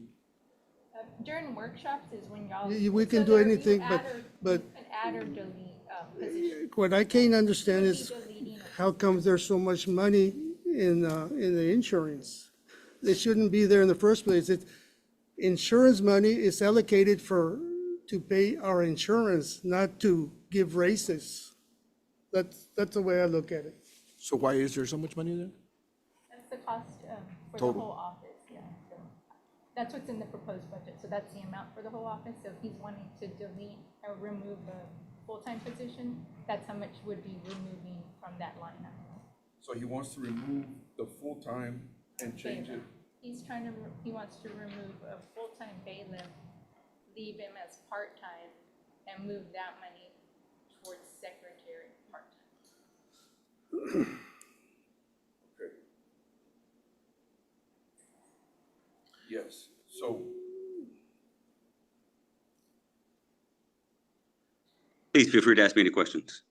During workshops is when y'all. We can so do there you anything, add but You can add or delete, position. what I can't understand is Deleting it. how come there's so much money in the insurance? It shouldn't be there in the first place. Insurance money is allocated to pay our insurance, not to give raises. That's the way I look at it. So why is there so much money there? That's the cost for the Total. whole office, yeah. So that's what's in the proposed budget, so that's the amount for the whole office. So if he's wanting to delete or remove a full-time position, that's how much would be removing from that line item. so he wants to remove the full-time and change it. He's trying to, he wants to remove a full-time bailiff, leave him as part-time, and move that money towards secretary part-time. Okay. Yes, so, Please feel free to ask me any questions.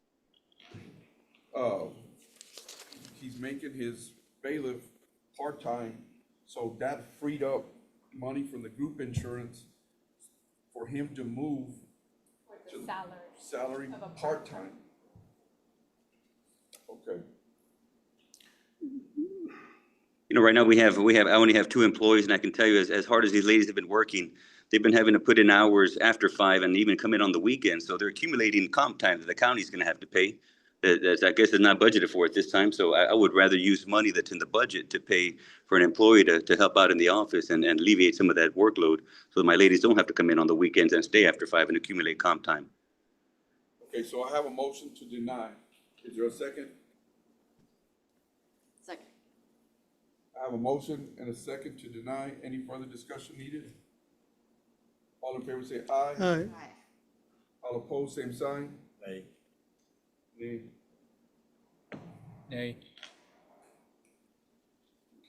he's making his bailiff part-time, so that freed up money from the group insurance for him to move For the salary. salary Of a part-time. Okay, You know, right now I only have 2 employees, and I can tell you, as hard as these ladies have been working, they've been having to put in hours after 5 and even come in on the weekends. So they're accumulating comp time that the county's gonna have to pay. That I guess is not budgeted for at this time. So I would rather use money that's in the budget to pay for an employee to help out in the office and alleviate some of that workload so that my ladies don't have to come in on the weekends and stay after 5 and accumulate comp time. okay, so I have a motion to deny. Is there a second? Second. I have a motion and a second to deny. Any further discussion needed? All in favor say aye. All right. Aye. All opposed, same sign. Aye. Nay. Nay.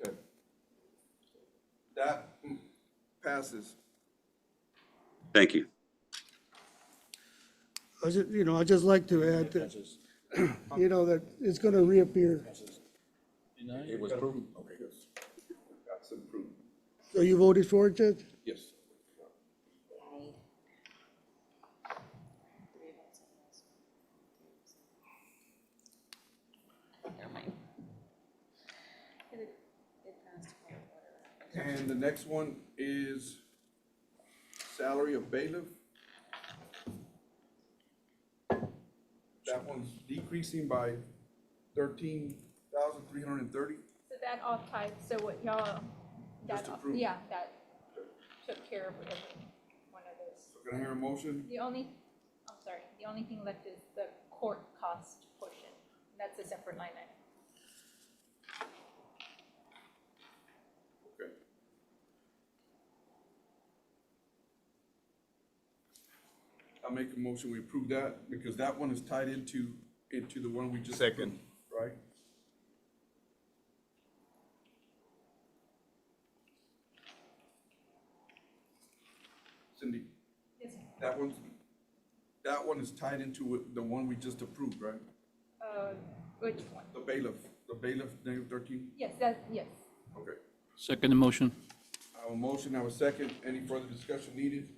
Okay. That passes. Thank you. I'd just like to add that, that it's gonna reappear. It was approved? Okay. That's approved. So you voted for it, Judge? Yes. And the next one is salary of bailiff. That one's decreasing by 13,330. So that all ties, so what y'all, Just that, approved. yeah, that took care of every one of those. So can I hear a motion? The only, I'm sorry, the only thing left is the court cost portion. That's a separate line item. Okay. I'll make a motion, we approve that, because that one is tied into the one we just. Second. approved, Right? Cindy, Yes, sir. that one is tied into the one we just approved, right? Which one? The bailiff, name 13? Yes, yes. Okay. Second motion. I have a motion, I have a second. Any further discussion needed?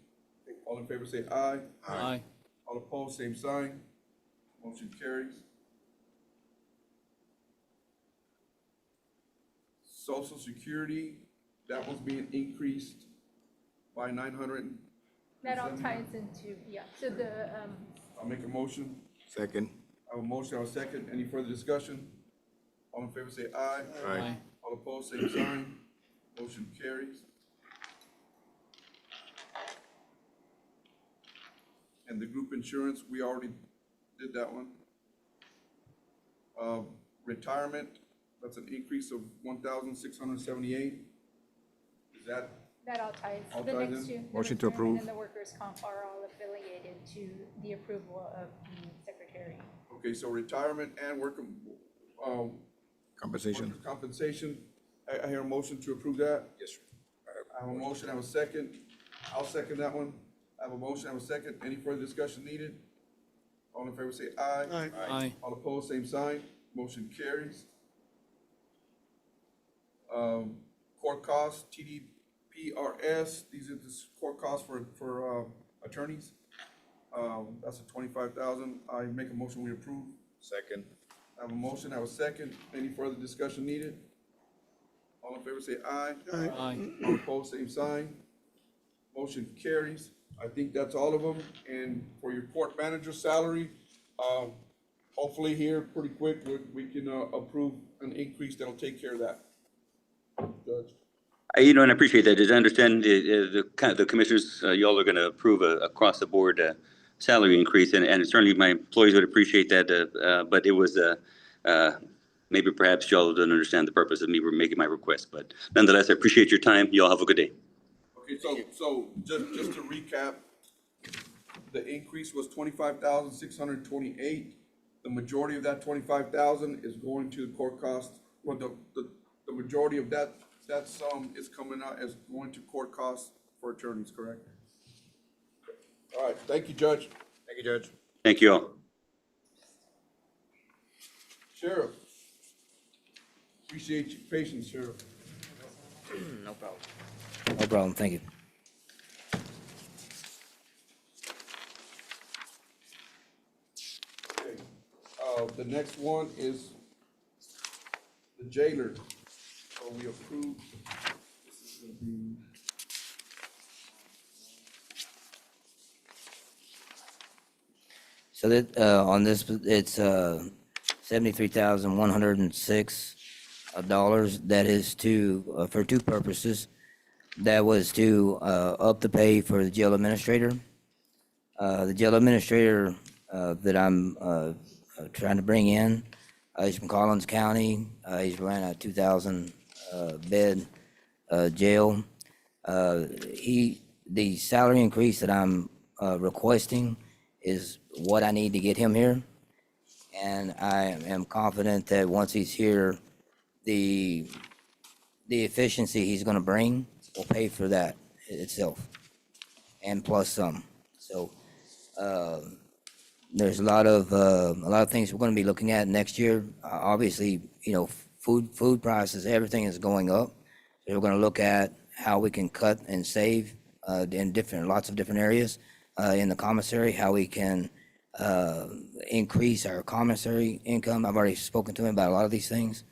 All in favor say aye. Aye. All opposed, same sign. Motion carries. Social Security, that one's being increased by 900. That all ties into, yeah, so the, I'll make a motion. Second. I have a motion, I have a second. Any further discussion? All in favor say aye. Aye. All opposed, same sign. Motion carries. And the group insurance, we already did that one. Retirement, that's an increase of 1,678. Is that, that all ties. All The ties next in? two, the Motion to retirement approve. and the workers' comp are all affiliated to the approval of the secretary. okay, so retirement and Compensation. workers' compensation. I hear a motion to approve that. Yes, sir. I have a motion, I have a second. I'll second that one. I have a motion, I have a second. Any further discussion needed? All in favor say aye. Aye. Aye. All opposed, same sign. Motion carries. Court costs, TDPRS, these are the court costs for attorneys. That's a 25,000. I make a motion, we approve. Second. I have a motion, I have a second. Any further discussion needed? All in favor say aye. Aye. All opposed, same sign. Motion carries. I think that's all of them. And for your court manager salary, hopefully here pretty quick, we can approve an increase that'll take care of that. Judge. You know, and I appreciate that. As I understand, the commissioners, y'all are going to approve a across-the-board salary increase, and certainly my employees would appreciate that. But it was maybe perhaps y'all don't understand the purpose of me making my request. But nonetheless, I appreciate your time. Y'all have a good day. Okay, so just to recap, the increase was 25,628. The majority of that 25,000 is going to the court costs. Well, the majority of that sum is coming out as going to court costs for attorneys, correct? All right, thank you, Judge. Thank you, Judge. Thank you all. Sheriff. Appreciate your patience, Sheriff. No problem. No problem, thank you. Okay, the next one is the jailer. So we approved, this is gonna be. So that, on this, it's, $73,106. That is to, for two purposes. That was to, up the pay for the jail administrator. The jail administrator, that I'm, trying to bring in, he's from Collins County. He's ran a 2,000, bed, jail. The salary increase that I'm, requesting is what I need to get him here. And I am confident that once he's here, the efficiency he's gonna bring will pay for that itself, and plus some. So, there's a lot of things we're gonna be looking at next year. Obviously, you know, food prices, everything is going up. So we're gonna look at how we can cut and save, in lots of different areas, in the commissary, how we can, increase our commissary income. I've already spoken to him about a lot of these things.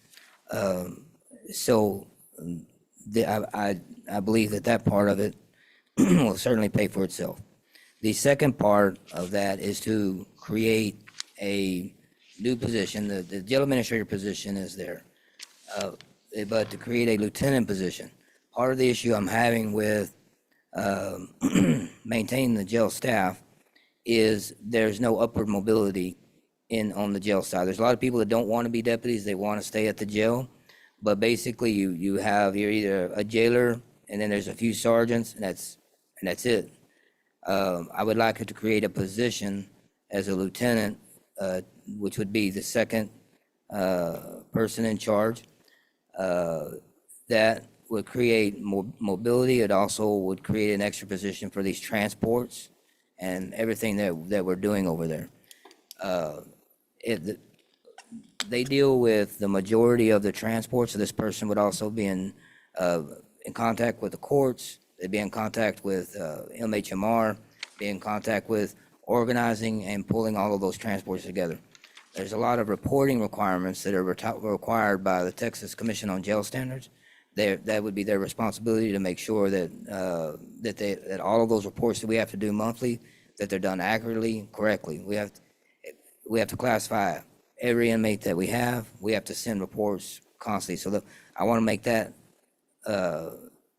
So I believe that that part of it will certainly pay for itself. The second part of that is to create a new position. The jail administrator position is there. But to create a lieutenant position, part of the issue I'm having with maintaining the jail staff is there's no upward mobility on the jail side. There's a lot of people that don't want to be deputies, they want to stay at the jail. But basically, you're either a jailer, and then there's a few sergeants, and that's it. I would like to create a position as a lieutenant, which would be the second person in charge. That would create more mobility. It also would create an extra position for these transports and everything that we're doing over there. They deal with the majority of the transports, so this person would also be in contact with the courts. They'd be in contact with MHMR, be in contact with organizing and pulling all of those transports together. There's a lot of reporting requirements that are required by the Texas Commission on Jail Standards. That would be their responsibility to make sure that that all of those reports that we have to do monthly, that they're done accurately, correctly. We have to classify every inmate that we have. We have to send reports constantly. So I want to make that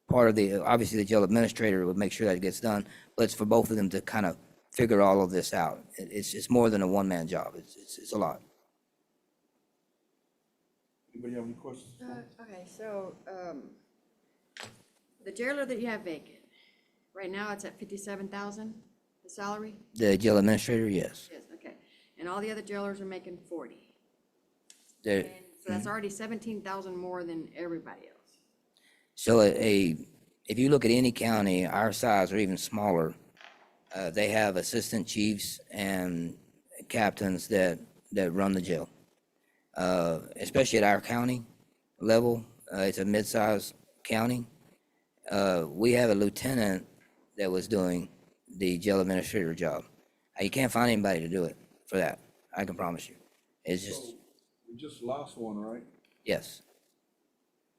part of obviously the jail administrator would make sure that it gets done, but it's for both of them to kind of figure all of this out. It's more than a one-man job. It's a lot. Anybody have any questions? Okay, so, the jailer that you have vacant, right now it's at 57,000, the salary? The jail administrator, yes. Yes, okay. And all the other jailers are making 40. They're- And so that's already 17,000 more than everybody else. So if you look at any county our size or even smaller, they have assistant chiefs and captains that run the jail. Especially at our county level, it's a mid-sized county. We have a lieutenant that was doing the jail administrator job. You can't find anybody to do it for that, I can promise you. It's just, We just lost one, right? yes,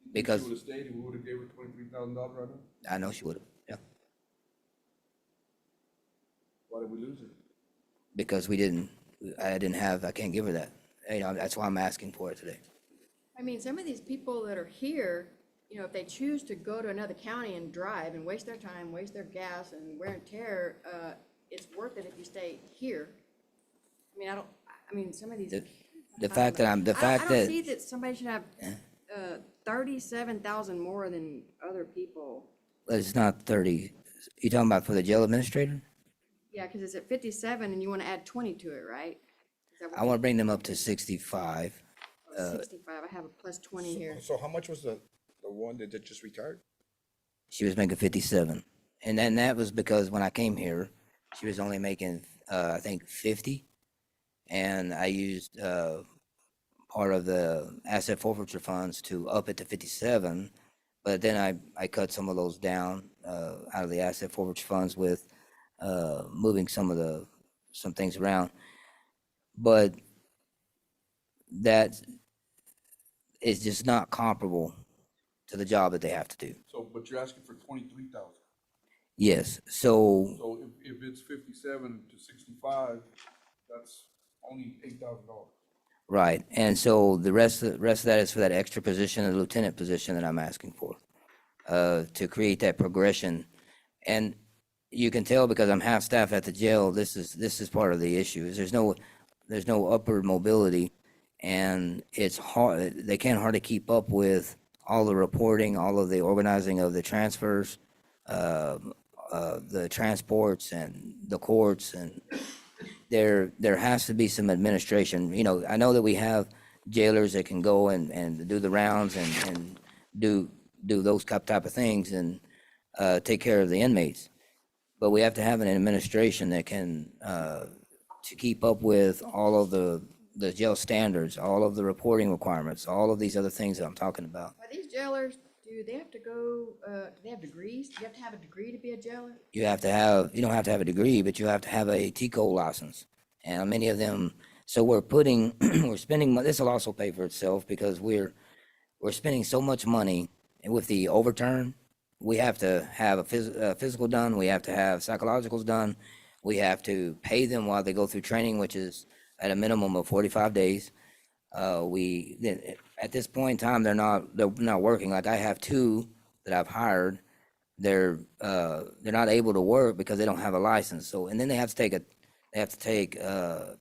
If Because- she would've stayed, we would've gave her $23,000 right now. I know she would have, yeah, Why did we lose her? because I can't give her that. That's why I'm asking for it today. I mean, some of these people that are here, you know, if they choose to go to another county and drive and waste their time, waste their gas and wear and tear, it's worth it if you stay here. I mean, some of these. The fact that I don't that, see that somebody should have, 37,000 more than other people. it's not 30, you talking about for the jail administrator? Yeah, because it's at 57 and you want to add 20 to it, right? Is that what I want to bring them up to 65. 65, I have a plus 20 here. So how much was the one that just retired? She was making 57. And then that was because when I came here, she was only making, I think 50. And I used, part of the asset forfeiture funds to up it to 57. But then I cut some of those down, out of the asset forfeiture funds with, moving some things around. But that is just not comparable to the job that they have to do. So, but you're asking for 23,000. Yes, so, So if it's 57 to 65, that's only $8,000. right, and so the rest of that is for that extra position, the lieutenant position that I'm asking for, to create that progression. And you can tell because I'm half-staff at the jail, this is part of the issue, is there's no upward mobility, and it's hard, they can't hardly keep up with all the reporting, all of the organizing of the transfers, the transports and the courts, and there has to be some administration. You know, I know that we have jailers that can go and do the rounds and do those type of things and take care of the inmates. But we have to have an administration that can to keep up with all of the jail standards, all of the reporting requirements, all of these other things that I'm talking about. Are these jailers, do they have to go, do they have degrees? Do you have to have a degree to be a jailer? You don't have to have a degree, but you have to have a TCO license. And many of them, so we're spending, this will also pay for itself because we're spending so much money And with the overturn, we have to have a physical done, we have to have psychologicals done, we have to pay them while they go through training, which is at a minimum of 45 days. At this point in time, they're not working. Like I have two that I've hired. They're not able to work because they don't have a license. So, and then they have to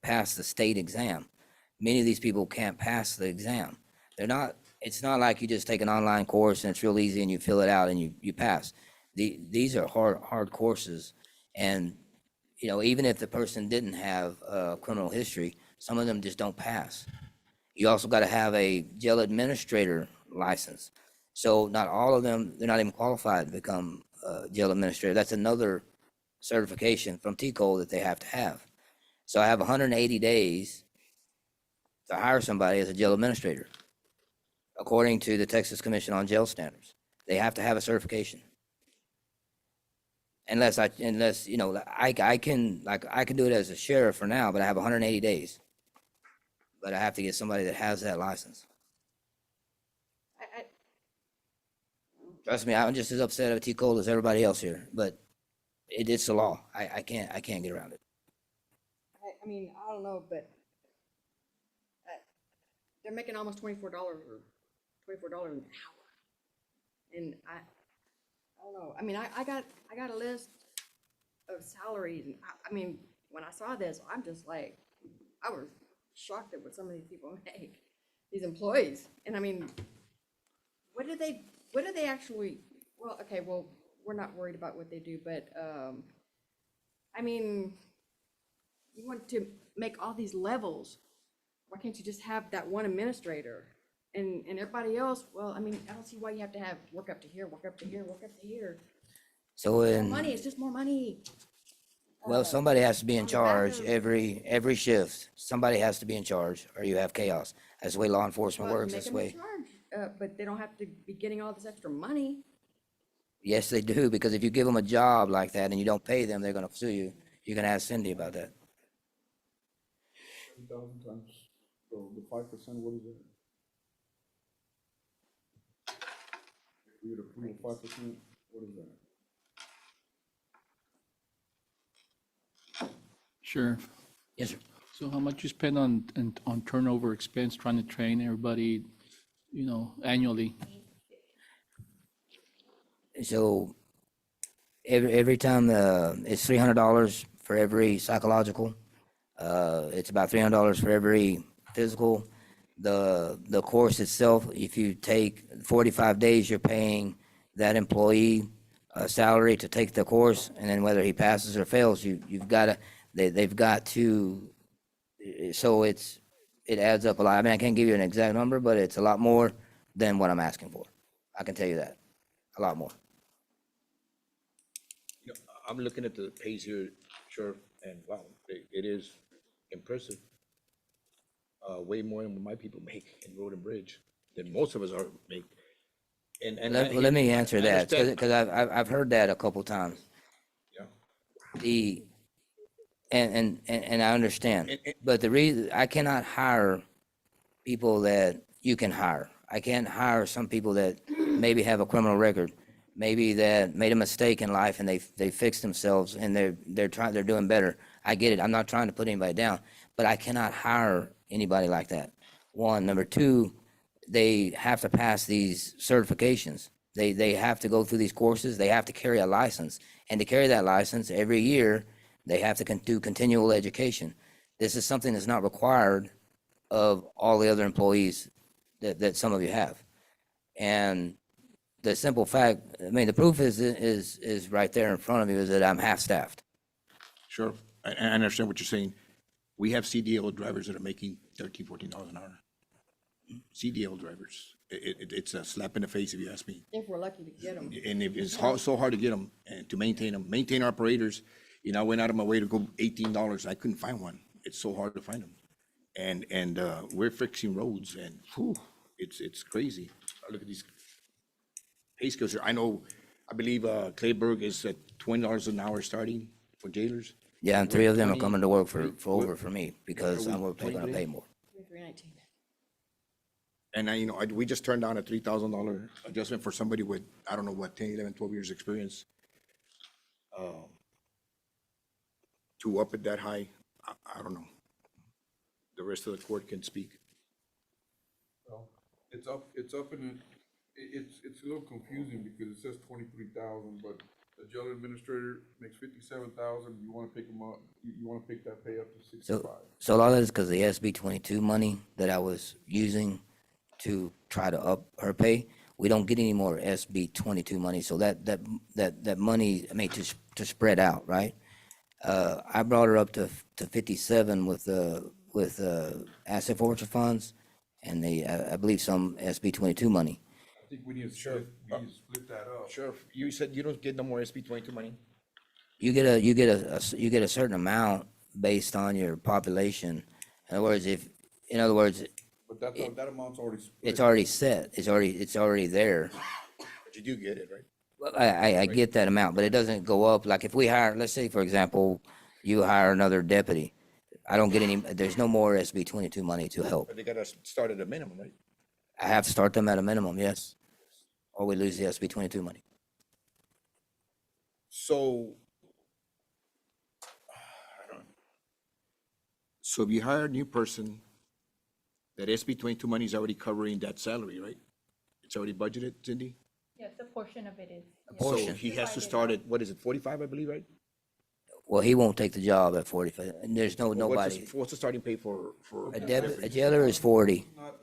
pass the state exam. Many of these people can't pass the exam. It's not like you just take an online course and it's real easy and you fill it out and you pass. These are hard courses. And, you know, even if the person didn't have a criminal history, some of them just don't pass. You also got to have a jail administrator license. So not all of them, they're not even qualified to become a jail administrator. That's another certification from TCO that they have to have. So I have 180 days to hire somebody as a jail administrator, according to the Texas Commission on Jail Standards. They have to have a certification. Unless you know, I can do it as a sheriff for now, but I have 180 days. But I have to get somebody that has that license. Trust me, I'm just as upset at T-Cole as everybody else here, but it's the law. I can't get around it. I mean, I don't know, but they're making almost $24 an hour. And I don't know. I mean, I got a list of salaries, and I mean, when I saw this, I'm just like, I was shocked at what some of these people make, these employees. And I mean, what do they actually, well, okay, well, we're not worried about what they do, but, I mean, you want to make all these levels, why can't you just have that one administrator? And everybody else, well, I mean, I don't see why you have to have work up to here, work up to here, work up to here. So More money, it's just more money. well, somebody has to be in on the back charge of- every shift. Somebody has to be in charge, or you have chaos. That's the way law enforcement Well, works. make That's the them in way. charge, but they don't have to be getting all this extra money. Yes, they do, because if you give them a job like that and you don't pay them, they're gonna sue you. You can ask Cindy about that. 7,000 times, so the 5%, what is it? If we would approve 5%, what is that? Sheriff, Yes, sir. so how much you spend on turnover expense trying to train everybody, you know, annually? So every time, it's $300 for every psychological. It's about $300 for every physical. The course itself, if you take 45 days, you're paying that employee a salary to take the course, and then whether he passes or fails, you've got to, they've got to, so it adds up a lot. I mean, I can't give you an exact number, but it's a lot more than what I'm asking for. I can tell you that, a lot more. You know, I'm looking at the pays here, Sheriff, and wow, it is impressive. Way more than what my people make in Road and Bridge, than most of us are make. And Let me answer I that, understand- because I've heard that a couple times. Yeah. And I understand, but the reason, I cannot hire people that you can hire. I can't hire some people that maybe have a criminal record, maybe that made a mistake in life and they fixed themselves and they're doing better. I get it. I'm not trying to put anybody down, but I cannot hire anybody like that. One. Number two, they have to pass these certifications. They have to go through these courses. They have to carry a license. And to carry that license every year, they have to do continual education. This is something that's not required of all the other employees that some of you have. And the simple fact, I mean, the proof is right there in front of you, is that I'm half-staffed. Sure, I understand what you're saying. We have CDL drivers that are making $13, $14 an hour. CDL drivers, it's a slap in the face if you ask me. If we're lucky to get them. And it's so hard to get them and to maintain them, maintain operators. You know, I went out of my way to go $18. I couldn't find one. It's so hard to find them. And we're fixing roads and whew, it's crazy. Look at these pay scales here. I believe Clayburg is at $20 an hour starting for jailers. Yeah, and three of them are 20 coming to work for me because What are we, they're gonna 20 pay more. 2319. And we just turned down a $3,000 adjustment for somebody with, I don't know what, 10, 11, 12 years experience. To up it that high, I don't know. The rest of the court can speak. Well, it's up in it's a little confusing because it says 23,000, but the jail administrator makes 57,000. You wanna pick him up, you wanna pick that pay up to 65. So a lot of that is because the SB 22 money that I was using to try to up her pay, we don't get any more SB 22 money, so that money, I mean, to spread out, right? I brought her up to 57 with asset forfeiture funds and I believe some SB 22 money. I think we need to split that up. Sheriff, you said you don't get no more SB 22 money? You get a certain amount based on your population. In other words, But that amount's already split. it's already set, it's already there. But you do get it, right? Well, I get that amount, but it doesn't go up. Like if we hire, let's say, for example, you hire another deputy, I don't get there's no more SB 22 money to help. But they gotta start at a minimum, right? I have to start them at a minimum, yes. Or we lose the SB 22 money. So, so if you hire a new person, that SB 22 money is already covering that salary, right? It's already budgeted, Cindy? Yes, a portion of it is. yes. So he has to start at, what is it, 45, I believe, right? Well, he won't take the job at 45, and there's Or nobody. What's the starting pay for? A jailer is 40. Not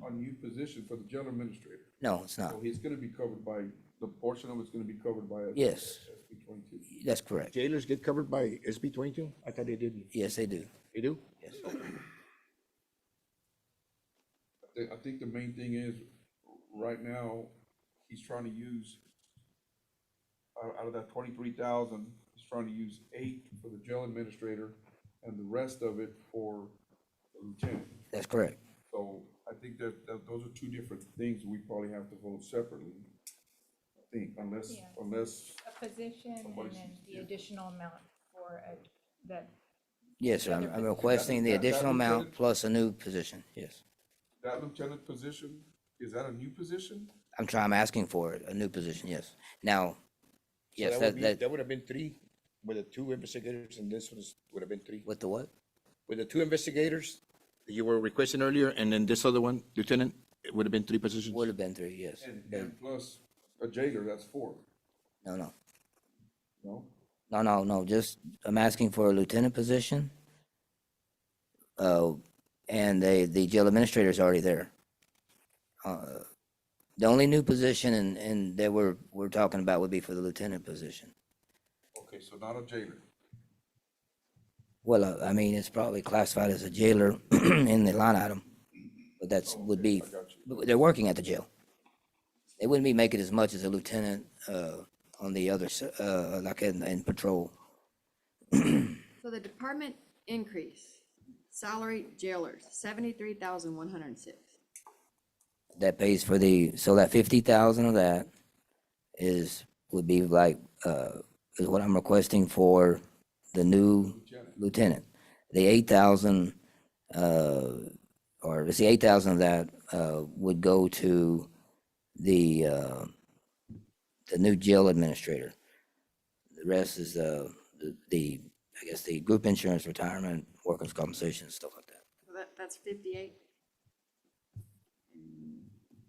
a new position for the jail administrator. No, it's not. So he's gonna be covered by, the portion of it's gonna be covered by. Yes. SB 22. That's correct. Jailers get covered by SB 22? I thought they didn't. Yes, they do. They do? Yes. I think the main thing is, right now, he's trying to use, out of that 23,000, he's trying to use 8 for the jail administrator and the rest of it for the lieutenant. That's correct. So I think that those are two different things we probably have to vote separately. I think, unless, Yeah. unless, A position and Somebody then sees- the yeah. additional amount for that, Yes, sir. I'm requesting the that additional amount lieutenant- plus a new position. Yes. that lieutenant position, is that a new position? I'm asking for it, a new position, yes. Now, yes, That would have been 3 with the 2 investigators, and this would have been 3. with the what? With the 2 investigators that you were requesting earlier, and then this other one, lieutenant, it would have been 3 positions? Would have been 3, yes. And plus a jailer, that's 4, No. no? Just, I'm asking for a lieutenant position. And the jail administrator is already there. The only new position and that we're talking about would be for the lieutenant position. Okay, so not a jailer. Well, I mean, it's probably classified as a jailer in the line item, but would be, they're working at the jail. They wouldn't be making as much as a lieutenant, on the other, like in patrol. So the department increase, salary jailers, 73,106. That pays for so that 50,000 of that would be like, is what I'm requesting for the new lieutenant. The 8,000, or it's the 8,000 of that, would go to the new jail administrator. The rest is I guess the group insurance, retirement, workers' compensation, stuff like that. So that's 58.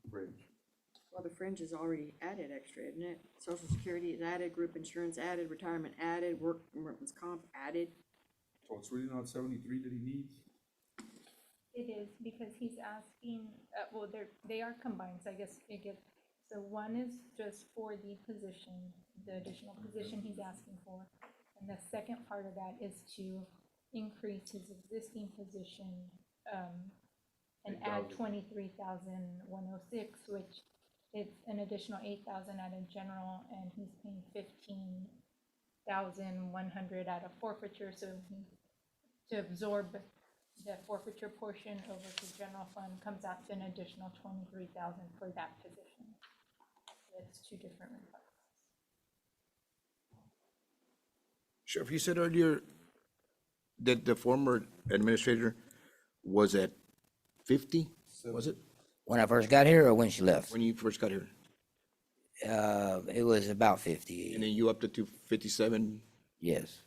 Fringe. Well, the fringe is already added extra, isn't it? Social security is added, group insurance added, retirement added, workman's comp added. So it's really not 73 that he needs? it is because he's asking, well, they are combined, so I guess it gets, so one is just for the position, the additional position he's asking for. And the second part of that is to increase his existing position, and add 23,106, which it's an additional 8,000 out of general, and he's paying 15,100 out of forfeiture, so to absorb the forfeiture portion over to general fund comes out to an additional 23,000 for that position. So it's two different requests. Sheriff, you said earlier that the former administrator was at 50, was it? When I first got here or when she left? when you first got here? It was about 50. And then you upped it to 57 Yes,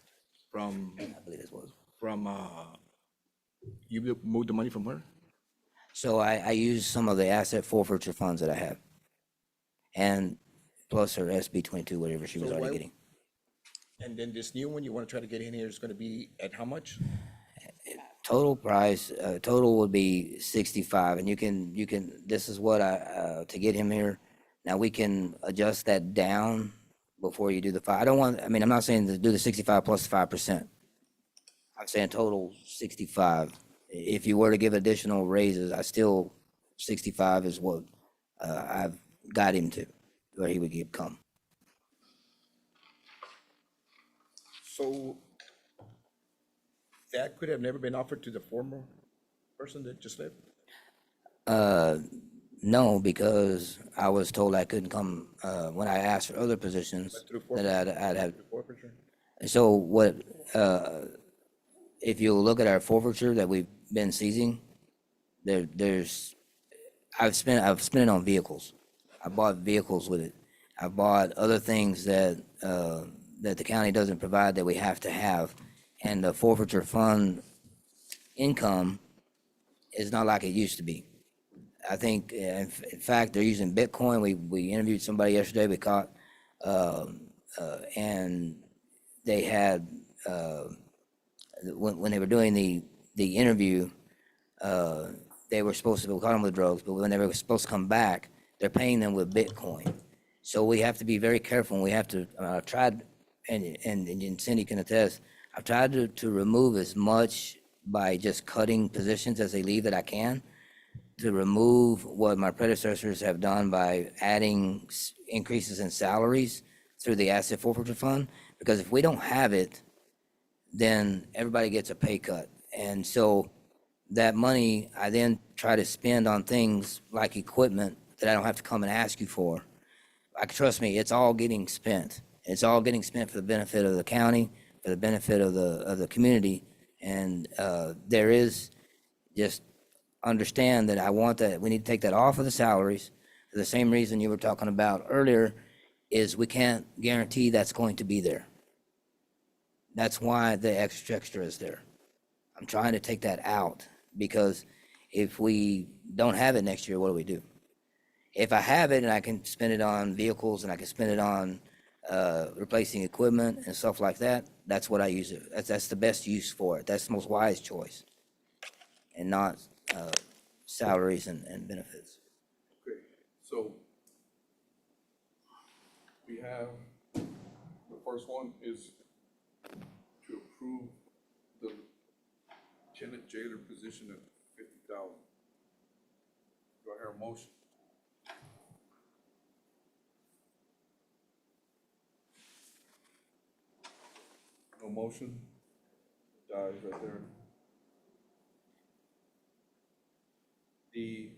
from, I believe this was. you moved the money from where? So I used some of the asset forfeiture funds that I have. And plus her SB 22, whatever she was So already why- getting. And then this new one you want to try to get in here is going to be at how much? Total price, total would be 65, and you can, this is what to get him here. Now, we can adjust that down before you do the five. I'm not saying to do the 65 plus 5%. I'm saying total 65. If you were to give additional raises, 65 is what, I've got him to, where he would come. So that could have never been offered to the former person that just left? No, because I was told I couldn't come, when I asked for other positions, Through that I'd have. Through forfeiture? So what, if you look at our forfeiture that we've been seizing, I've spent it on vehicles. I bought vehicles with it. I bought other things that the county doesn't provide that we have to have. And the forfeiture fund income is not like it used to be. I think, in fact, they're using Bitcoin. We interviewed somebody yesterday we caught, and they had, when they were doing the interview, they were supposed to, we caught them with drugs, but when they were supposed to come back, they're paying them with Bitcoin. So we have to be very careful, and we have to, I've tried, and Cindy can attest, I've tried to remove as much by just cutting positions as they leave that I can, to remove what my predecessors have done by adding increases in salaries through the asset forfeiture fund, because if we don't have it, then everybody gets a pay cut. And so that money, I then try to spend on things like equipment that I don't have to come and ask you for. Trust me, it's all getting spent. It's all getting spent for the benefit of the county, for the benefit of the community. And there is, just understand that I want that, we need to take that off of the salaries. For the same reason you were talking about earlier, is we can't guarantee that's going to be there. That's why the extra is there. I'm trying to take that out, because if we don't have it next year, what do we do? If I have it and I can spend it on vehicles and I can spend it on replacing equipment and stuff like that, that's what I use it. That's the best use for it. That's the most wise choice, and not salaries and benefits. Okay, so we have, the first one is to approve the lieutenant jailer position at 50,000. Do I hear a motion? No motion? Dies right there. The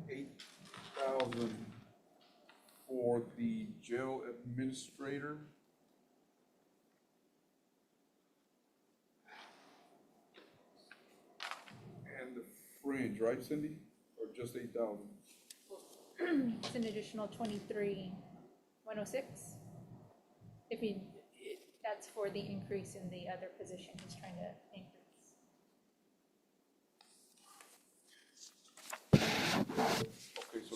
8,000 for the jail administrator. And the fringe, right, Cindy? Or just 8,000? It's an additional 23,106. If you, that's for the increase in the other position he's trying to increase. Okay, so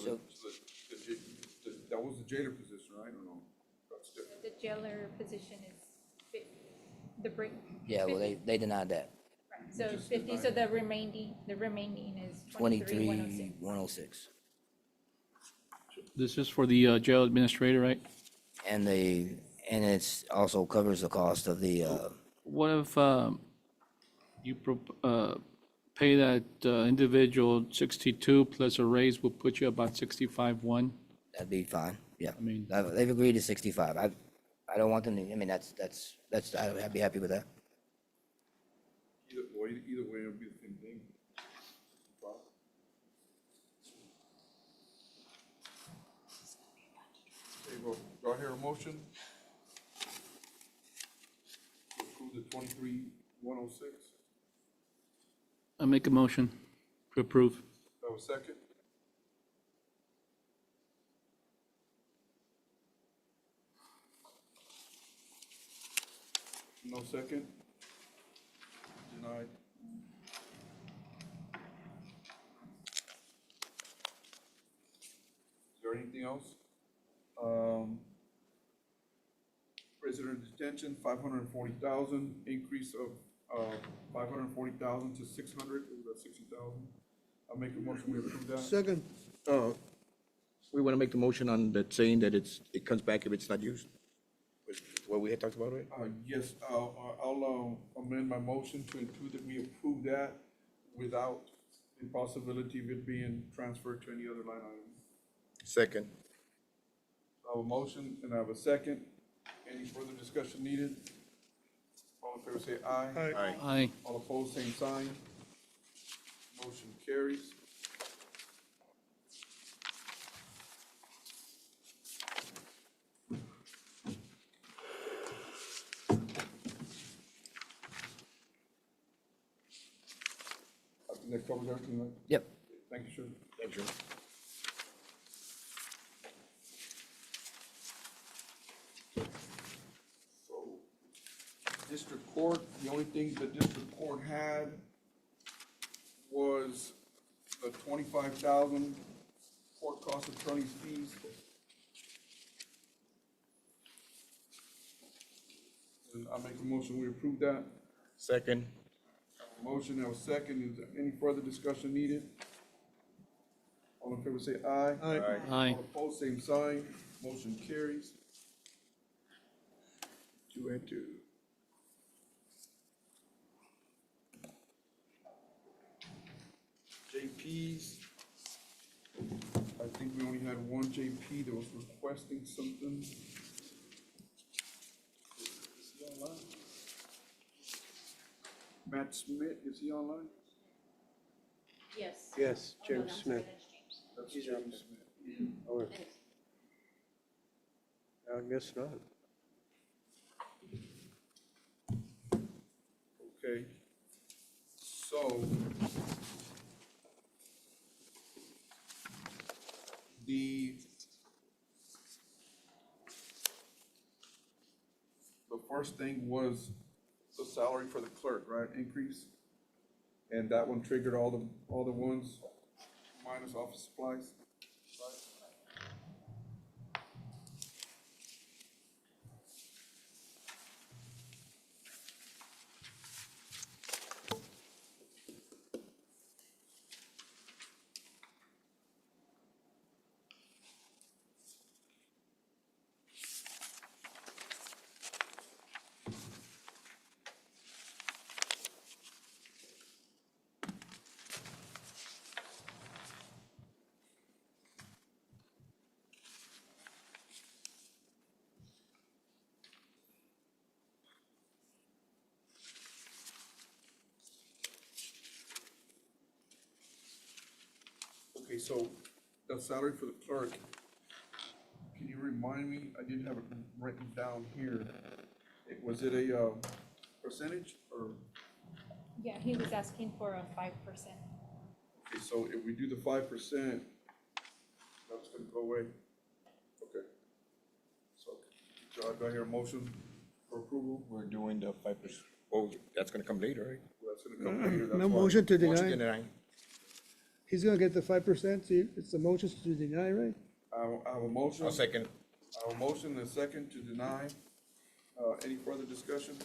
that was the jailer position, right, or no? That's different. The jailer position is the break. Yeah, well, they denied that. Right, so just 50, so the remaining is 23,106. 23,106. This is for the jail administrator, right? And it's also covers the cost of the, What if you pay that individual 62 plus a raise will put you about 65,1? that'd be fine, yeah. I mean- They've agreed to 65. I don't want them to, I'd be happy with that. Either way, it'll be the same thing. Okay, well, do I hear a motion? To approve the 23,106? I make a motion to approve. Do I have a second? No second? Denied. Is there anything else? Prisoner detention, 540,000, increase of, 540,000 to 600, it was at 60,000. I'll make a motion, we approve that. Second, We want to make the motion on that saying that it comes back if it's not used? Was what we had talked about, right? Yes, I'll amend my motion to include that we approve that without the possibility of it being transferred to any other line item. Second. I have a motion and I have a second. Any further discussion needed? All in favor say aye. Aye. Aye. Aye. All opposed, same sign. Motion carries. I think that covers everything, right? Yep. Thank you, sir. Thank you. So, district court, the only thing the district court had was the 25,000 court cost attorney's fees. And I make a motion, we approve that. Second. Motion, I have a second. Is there any further discussion needed? All in favor say aye. Aye. Aye. All opposed, same sign. Motion carries. 2 and 2. JPs. I think we only had one JP that was requesting something. Is he online? Matt Smith, is he online? Yes. Yes, James Smith. That's James Smith. Oh, I guess not. Okay, so the first thing was the salary for the clerk, right, increase? And that one triggered all the ones minus office supplies? Okay, so the salary for the clerk, can you remind me, I didn't have it written down here. Was it a percentage or, Yeah, he was asking for a 5%. okay, so if we do the 5%, that's gonna go away. Okay. So I hear a motion for approval? We're doing the 5%. Oh, that's going to come later, right? Well, that's gonna come later, that's no why. motion to Motion deny. deny. He's gonna get the 5%, see, it's the motion to deny, right? I have a motion. I'll second. I have a motion and a second to deny. Any further discussion?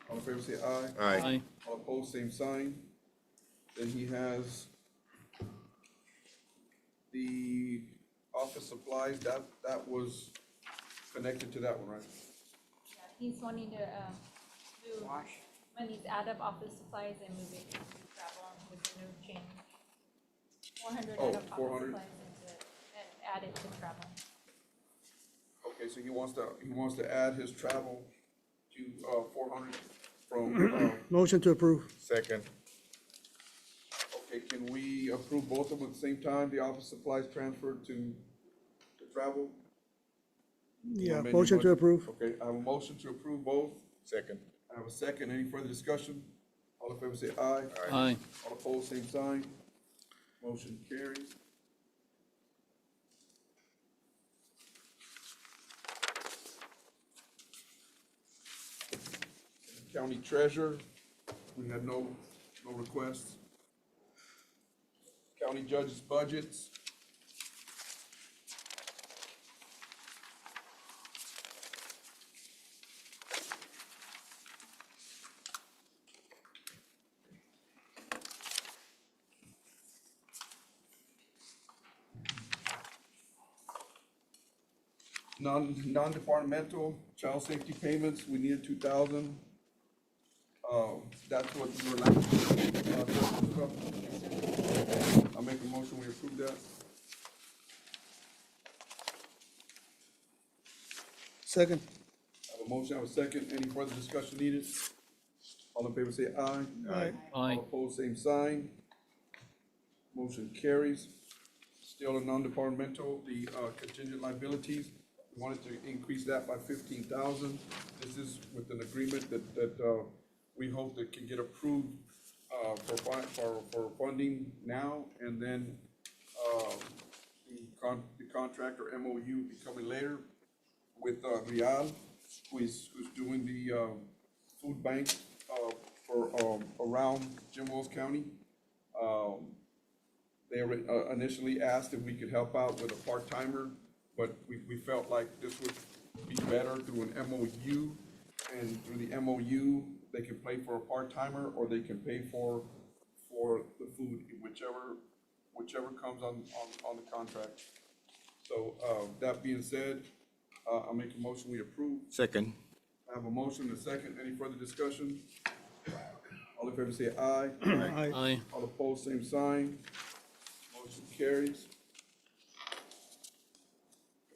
All in favor say aye. Aye. All opposed, same sign. Then he has the office supplies, that was connected to that one, right? Yeah, he's wanting to move monies out of office supplies and move it to travel with the new change. 400 Oh, out of office 400. supplies and add it to travel. Okay, so he wants to add his travel to 400 from, Motion to approve. Second. okay, can we approve both of them at the same time, the office supplies transferred to travel? Yeah, Amending motion to budget? approve. Okay, I have a motion to approve both. Second. I have a second. Any further discussion? All in favor say aye. Aye. All opposed, same sign. Motion carries. County treasurer, we had no requests. County judges' budgets. Non-departmental child safety payments, we needed 2,000. That's what we were last. I'll make a motion, we approve that. Second. I have a motion, I have a second. Any further discussion needed? All in favor say aye. Aye. Aye. All opposed, same sign. Motion carries. Still a non-departmental, the contingent liabilities, we wanted to increase that by 15,000. This is with an agreement that we hope that can get approved for funding now, and then the contract or MOU be coming later with Real, who's doing the food bank for around Jim Wells County. They initially asked if we could help out with a part-timer, but we felt like this would be better through an MOU. And through the MOU, they can pay for a part-timer, or they can pay for the food, whichever comes on the contract. So, that being said, I'll make a motion, we approve. Second. I have a motion and a second. Any further discussion? All in favor say aye. Aye. Aye. All opposed, same sign. Motion carries.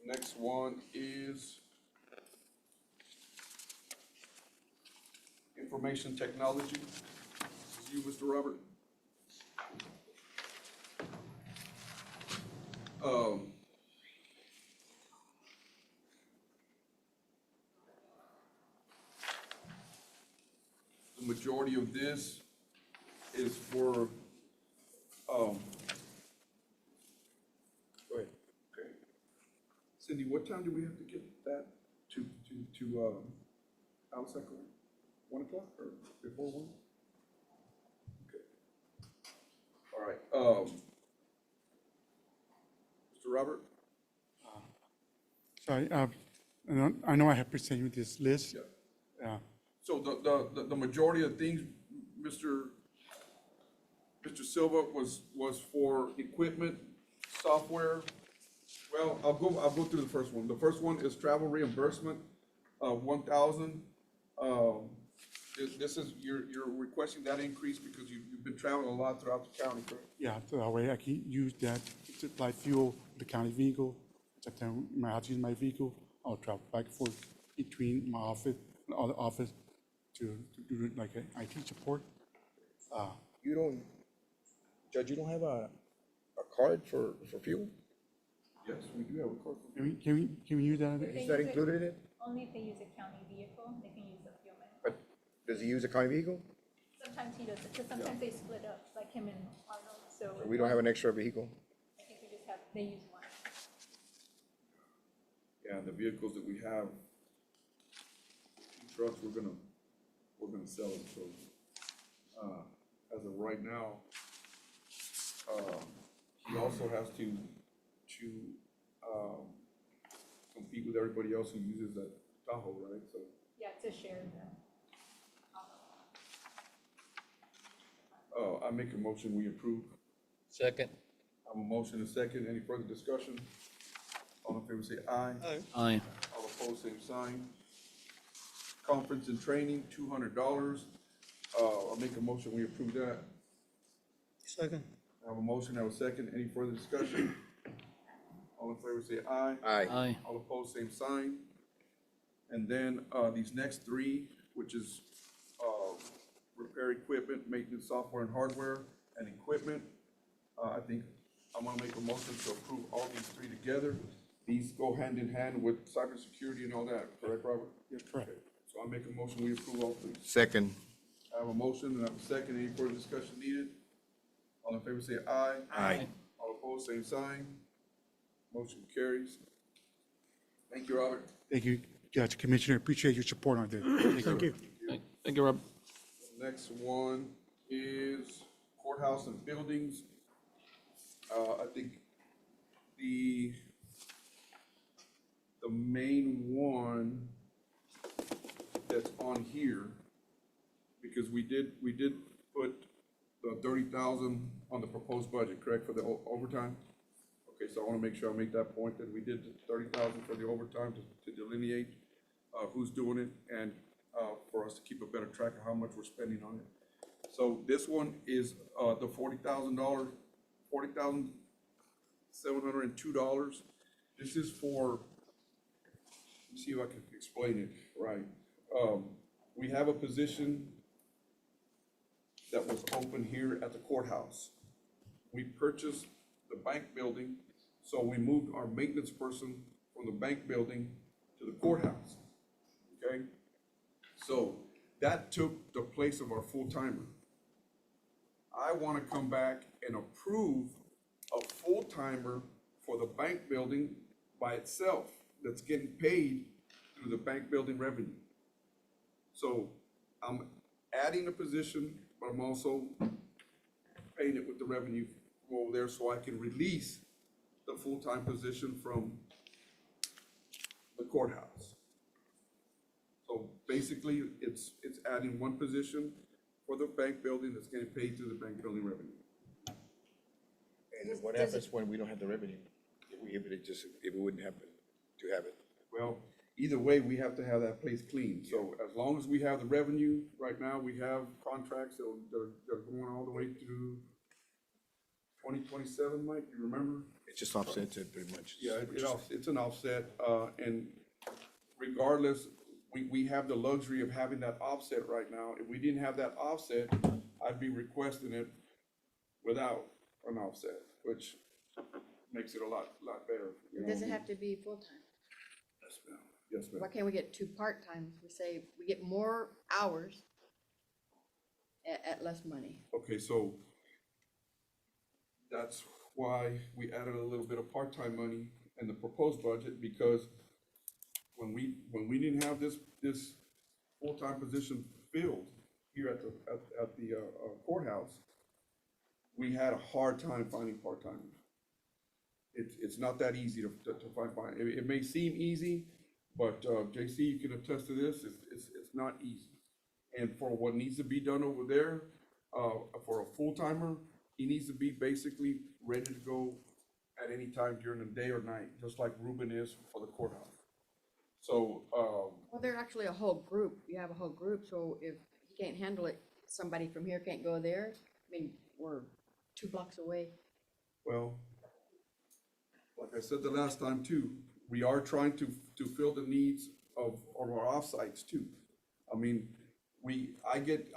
Next one is information technology. This is you, Mr. Robert. The majority of this is for, go ahead. Okay. Cindy, what time do we have to get that to outside court? 1 o'clock or before 1? Okay. All right, Mr. Robert? Sorry, I know I have presented you this list. Yeah. So the majority of things, Mr. Silva, was for equipment, software. Well, I'll go through the first one. The first one is travel reimbursement, 1,000. This is, you're requesting that increase because you've been traveling a lot throughout the county, correct? Yeah, so that way I can use that to supply fuel the county vehicle. Sometimes I might have to use my vehicle. I'll travel back and forth between my office and other office to do like an IT support. You don't, Judge, you don't have a card for fuel? Yes, we do have a court. Can we use that? They Is that use it- included in it? Only if they use a county vehicle, they can use the fuel man. But does he use a county vehicle? Sometimes he doesn't, because sometimes they split up, like him and Arnold, so. We don't have an extra vehicle? I think we just have, they use one. Yeah, the vehicles that we have, trucks, we're gonna sell them, so, as of right now, he also has to compete with everybody else who uses that Tahoe, right? So, Yeah, it's a shared. I make a motion, we approve. Second. I have a motion and a second. Any further discussion? All in favor say aye. Aye. All opposed, same sign. Conference and training, $200. I'll make a motion, we approve that. Second. I have a motion, I have a second. Any further discussion? All in favor say aye. Aye. Aye. All opposed, same sign. And then, these next three, which is, repair equipment, maintenance software and hardware, and equipment. I think I'm gonna make a motion to approve all these three together. These go hand in hand with cybersecurity and all that, correct, Robert? Yes, correct. So I make a motion, we approve all three. Second. I have a motion and I have a second. Any further discussion needed? All in favor say aye. Aye. All opposed, same sign. Motion carries. Thank you, Robert. Thank you, Judge, Commissioner. Appreciate your support on this. Thank you. Thank Thank you, Rob. Next one is courthouse and buildings. I think the main one that's on here, because we did put the 30,000 on the proposed budget, correct, for the overtime? Okay, so I want to make sure I make that point, that we did 30,000 for the overtime to delineate who's doing it, and for us to keep a better track of how much we're spending on it. So this one is the $40,000, $40,702. This is for, let me see if I can explain it right. We have a position that was open here at the courthouse. We purchased the bank building, so we moved our maintenance person from the bank building to the courthouse, okay? So that took the place of our full-timer. I want to come back and approve a full-timer for the bank building by itself that's getting paid through the bank building revenue. So I'm adding a position, but I'm also paying it with the revenue from over there so I can release the full-time position from the courthouse. So basically, it's adding one position for the bank building that's getting paid through the bank building revenue. And what happens when we don't have the revenue? If it wouldn't happen to have it? Well, either way, we have to have that place clean. So as long as we have the revenue, right now, we have contracts that are going all the way through 2027, Mike, you remember? It just offsets it pretty much. Yeah, it's an offset, and regardless, we have the luxury of having that offset right now. If we didn't have that offset, I'd be requesting it without an offset, which makes it a lot better. you know? Does it have to be full-time? Yes, ma'am. Yes, ma'am. Why can't we get two part-times? We say we get more hours at less money. Okay, so that's why we added a little bit of part-time money in the proposed budget, because when we didn't have this full-time position filled here at the courthouse, we had a hard time finding part-timers. It's not that easy to find. It may seem easy, but JC, you can attest to this, it's not easy. And for what needs to be done over there, for a full-timer, he needs to be basically ready to go at any time during the day or night, just like Ruben is for the courthouse. So, Well, they're actually a whole group. You have a whole group, so if you can't handle it, somebody from here can't go there. I mean, we're 2 blocks away. well, like I said the last time too, we are trying to fill the needs of our offsites too. I mean, I get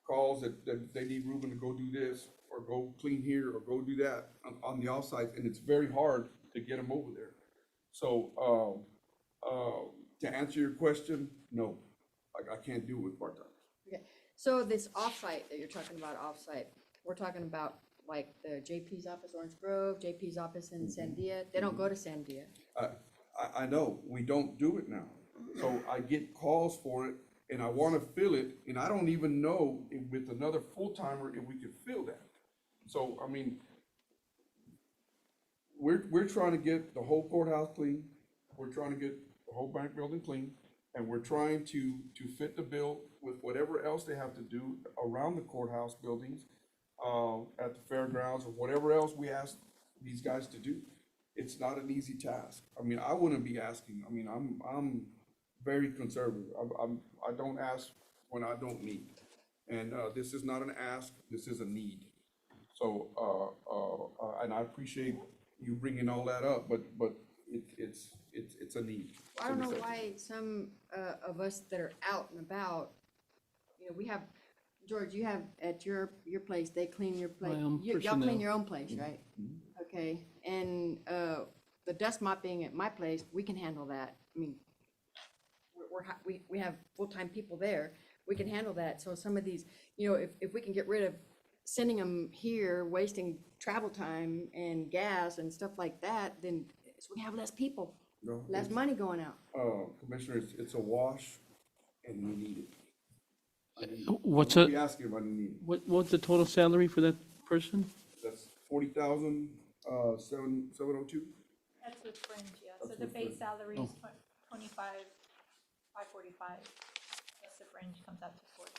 calls that they need Ruben to go do this, or go clean here, or go do that on the offsites, and it's very hard to get them over there. So, to answer your question, no, I can't do it with part-time. Okay, so this offsite that you're talking about, offsite, we're talking about like the JP's office, Orange Grove, JP's office in Sandia. They don't go to Sandia. I know, we don't do it now. So I get calls for it, and I wanna fill it, and I don't even know if with another full-timer, if we could fill that. So, I mean, we're trying to get the whole courthouse clean, we're trying to get the whole bank building clean, and we're trying to fit the bill with whatever else they have to do around the courthouse buildings, at the fairgrounds, or whatever else we ask these guys to do. It's not an easy task. I mean, I wouldn't be asking, I mean, I'm very conservative. I don't ask when I don't need. And, this is not an ask, this is a need. So, and I appreciate you bringing all that up, but it's a need. I don't know why some of us that are out and about, you know, we have, George, you have at your place, they clean your place. My own Y'all personnel. clean your own place, right? Okay, and the dust mopping at my place, we can handle that. I mean, we have full-time people there, we can handle that. So some of these, you know, if we can get rid of sending them here, wasting travel time and gas and stuff like that, then so we have less people, No, less it's- money going out. Commissioner, it's a wash, and we need it. What's We a, asking about the need. what's the total salary for that person? That's 40,000, 702. That's with fringe, yeah. So That's the with base fringe. salary is 25,545, plus the fringe comes out to 40.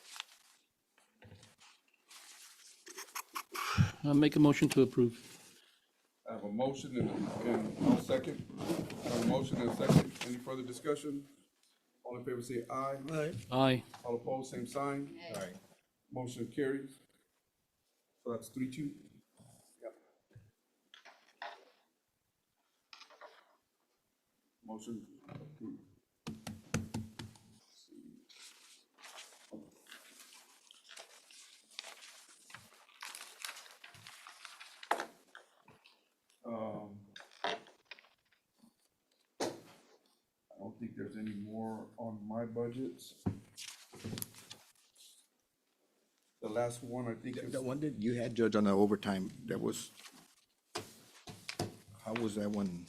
I'll make a motion to approve. I have a motion and I'll second. I have a motion and a second. Any further discussion? All in favor say aye. Right. Aye. All opposed, same sign. Aye. Motion carries. So that's 3-2. Yep. Motion approved. I don't think there's any more on my budgets. The last one, I think is. The one that you had, Judge, on the overtime, that was, how was that one?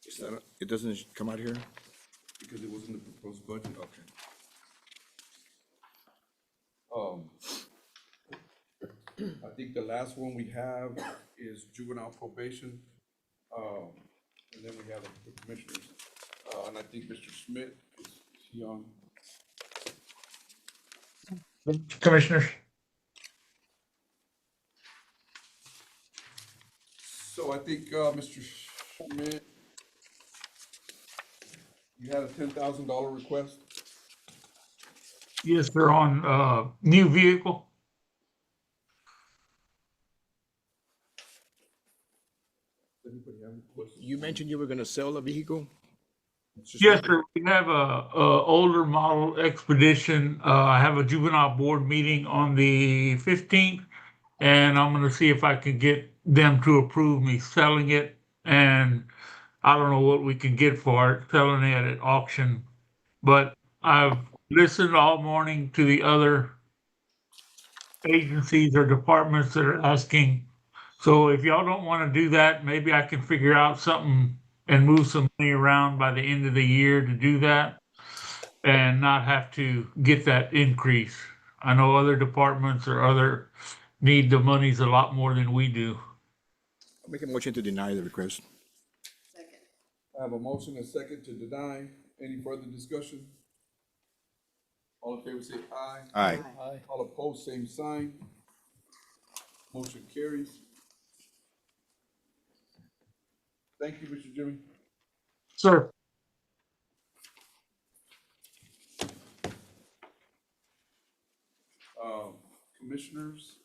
Is that, it doesn't come out here? Because it was in the proposed budget. Okay. I think the last one we have is juvenile probation. And then we have the commissioners. And I think Mr. Smith, is he on? Commissioners, So I think, Mr. Schmidt, you had a $10,000 request. yes, they're on, new vehicle. Does anybody have any questions? You mentioned you were gonna sell a vehicle? Mr. Yes, Smith? sir. We have a older model Expedition. I have a juvenile board meeting on the 15th, and I'm gonna see if I can get them to approve me selling it. And I don't know what we can get for it, selling it at auction. But I've listened all morning to the other agencies or departments that are asking. So if y'all don't want to do that, maybe I can figure out something and move some money around by the end of the year to do that and not have to get that increase. I know other departments or other need the monies a lot more than we do. I'll make a motion to deny the request. Second. I have a motion and a second to deny. Any further discussion? All in favor say aye. Aye. All opposed, same sign. Motion carries. Thank you, Mr. Jimmy. Sir, Commissioners.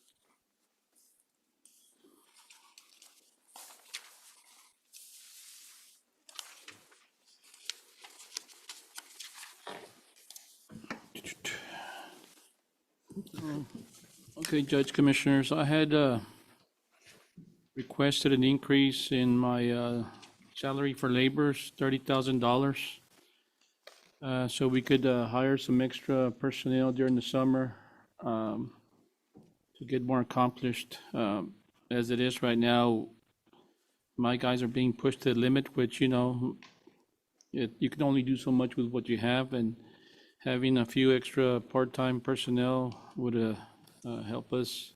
Okay, Judge Commissioners, I had requested an increase in my salary for laborers, $30,000. So we could hire some extra personnel during the summer to get more accomplished. As it is right now, my guys are being pushed to the limit, which, you know, you can only do so much with what you have, and having a few extra part-time personnel would help us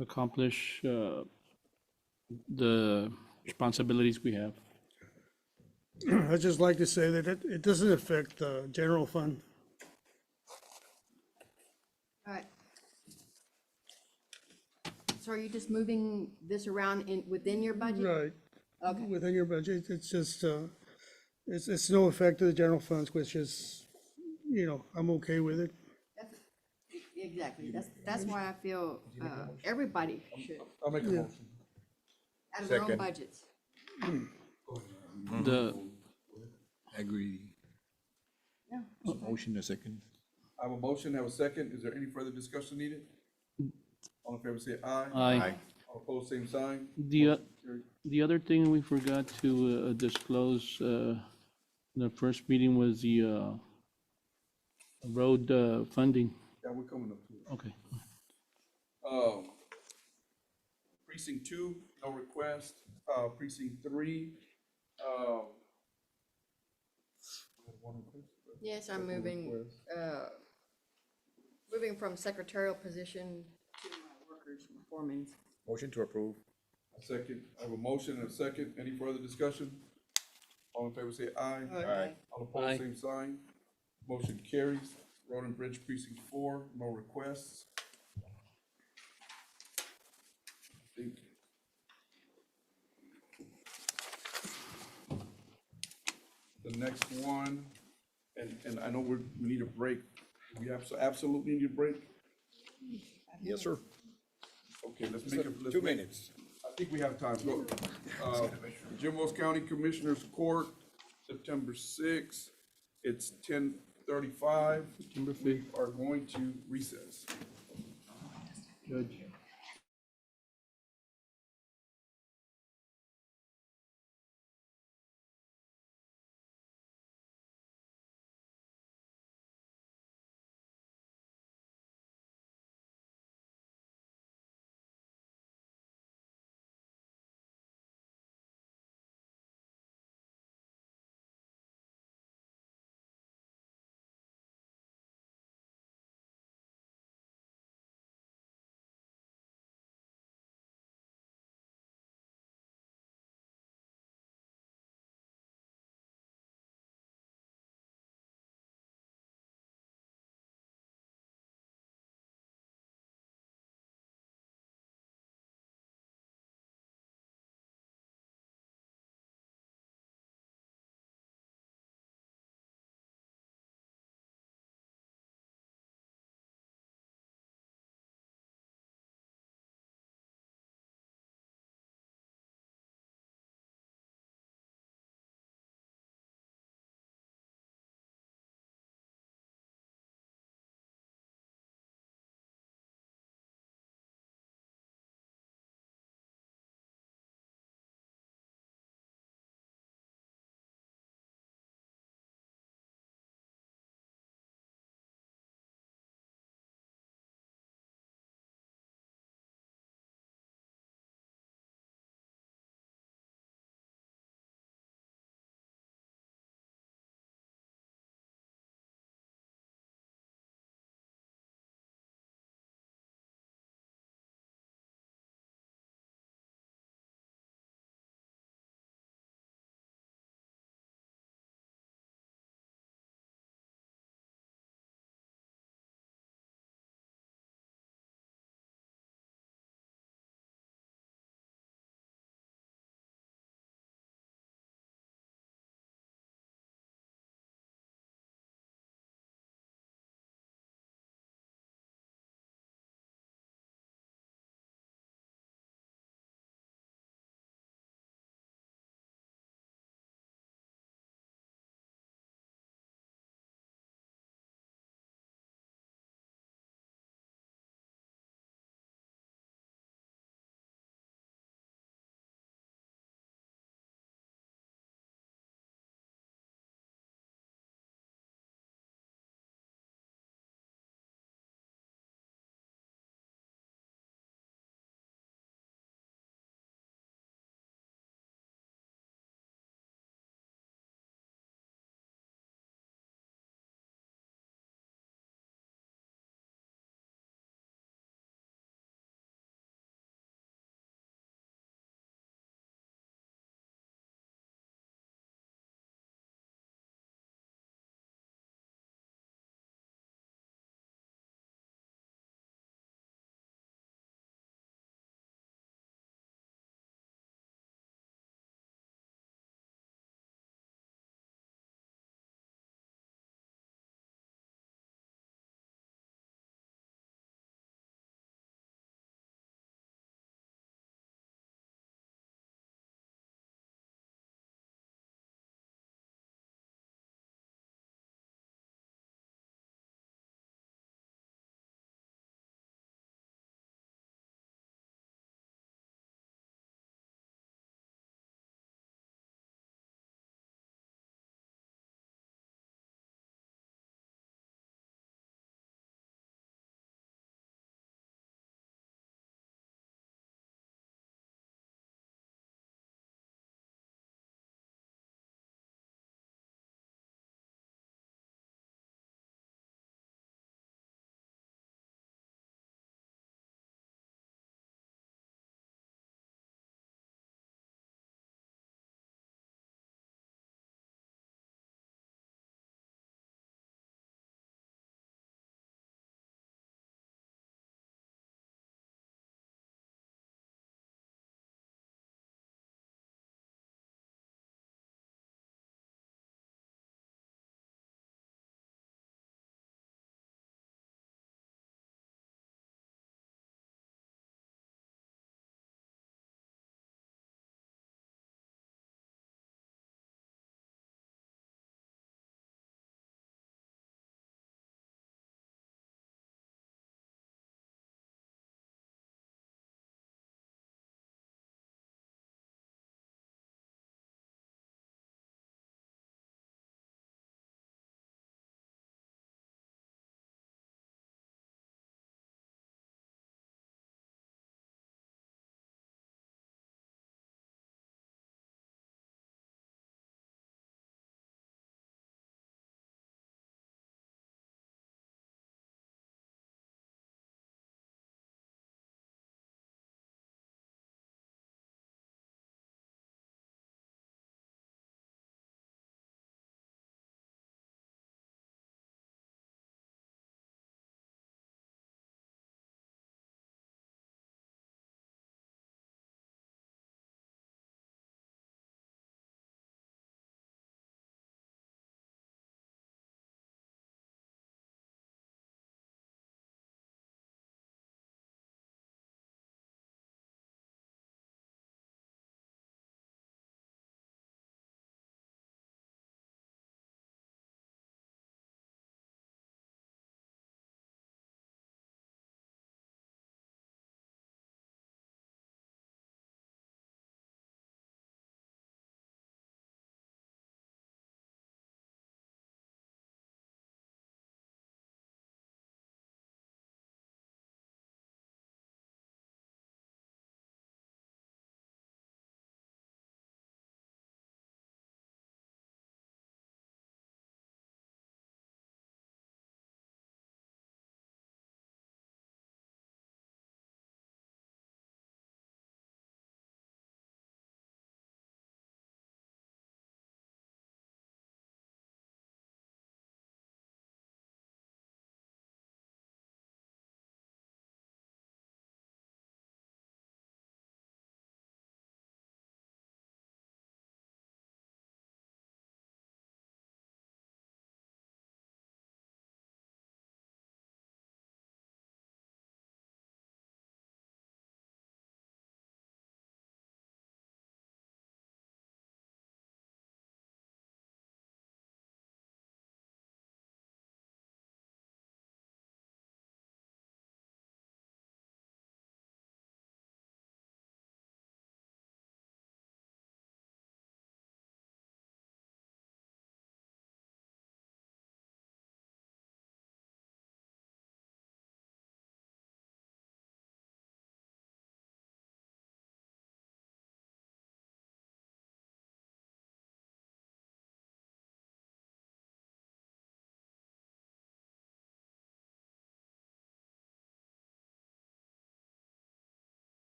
accomplish the responsibilities we have. I'd just like to say that it doesn't affect the general fund. All right. So are you just moving this around within your budget? Right. Okay. Within your budget, it's just, it's no effect to the general funds, which is, you know, I'm okay with it. Exactly. That's why I feel, everybody should, I'll make a Yeah. motion. out of their own Second. budgets. Agree. Yeah. Motion, a second. I have a motion, I have a second. Is there any further discussion needed? All in favor say aye. Aye. All opposed, same sign. The other thing we forgot to disclose in the first meeting was the road funding. Yeah, we're coming up to it. Okay. Precinct 2, no request. Precinct 3, we had one request. Yes, I'm moving, moving from secretarial position to workers, foremen. Motion to approve. A second, I have a motion and a second. Any further discussion? All in favor say aye. Aye. All Aye. opposed, same sign. Motion carries. Road and Bridge Precinct 4, no requests. I think. The next one, and I know we need a break. We absolutely need a break. Yes, sir. Okay, let's make it. 2 minutes. I think we have time. Go. Jim County Commissioners Court, September sixth. It's 10:35. September 5th. We are going to recess. Judge.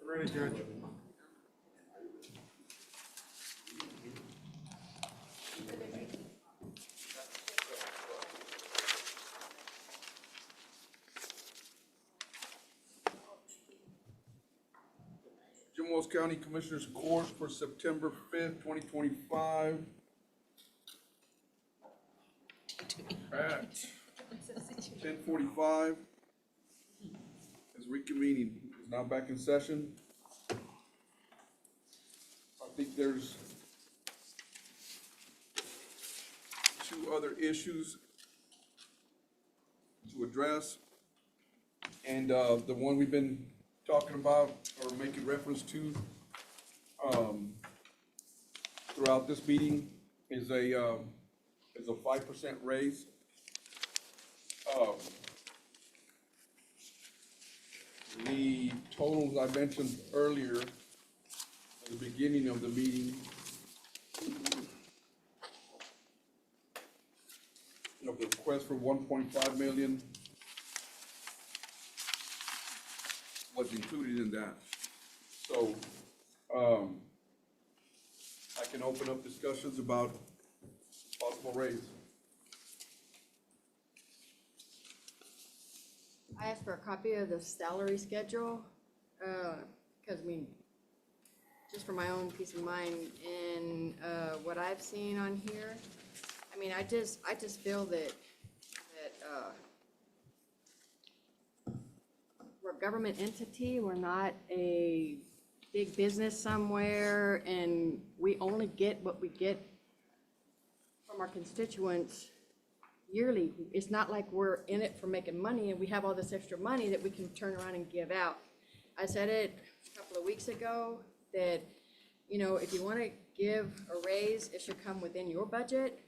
Ready, Judge. Jim Wells County Commissioners Court for September 5th, 2025. At 10:45 is reconvening, is now back in session. I think there's two other issues to address. And the one we've been talking about or making reference to throughout this meeting is a 5% raise. The totals I mentioned earlier at the beginning of the meeting of the request for 1.5 million was included in that. So, I can open up discussions about possible raise. I asked for a copy of the salary schedule, because, I mean, just for my own peace of mind, and, what I've seen on here, I mean, I just feel that, we're a government entity, we're not a big business somewhere, and we only get what we get from our constituents yearly. It's not like we're in it for making money and we have all this extra money that we can turn around and give out. I said it a couple of weeks ago that, you know, if you want to give a raise, it should come within your budget.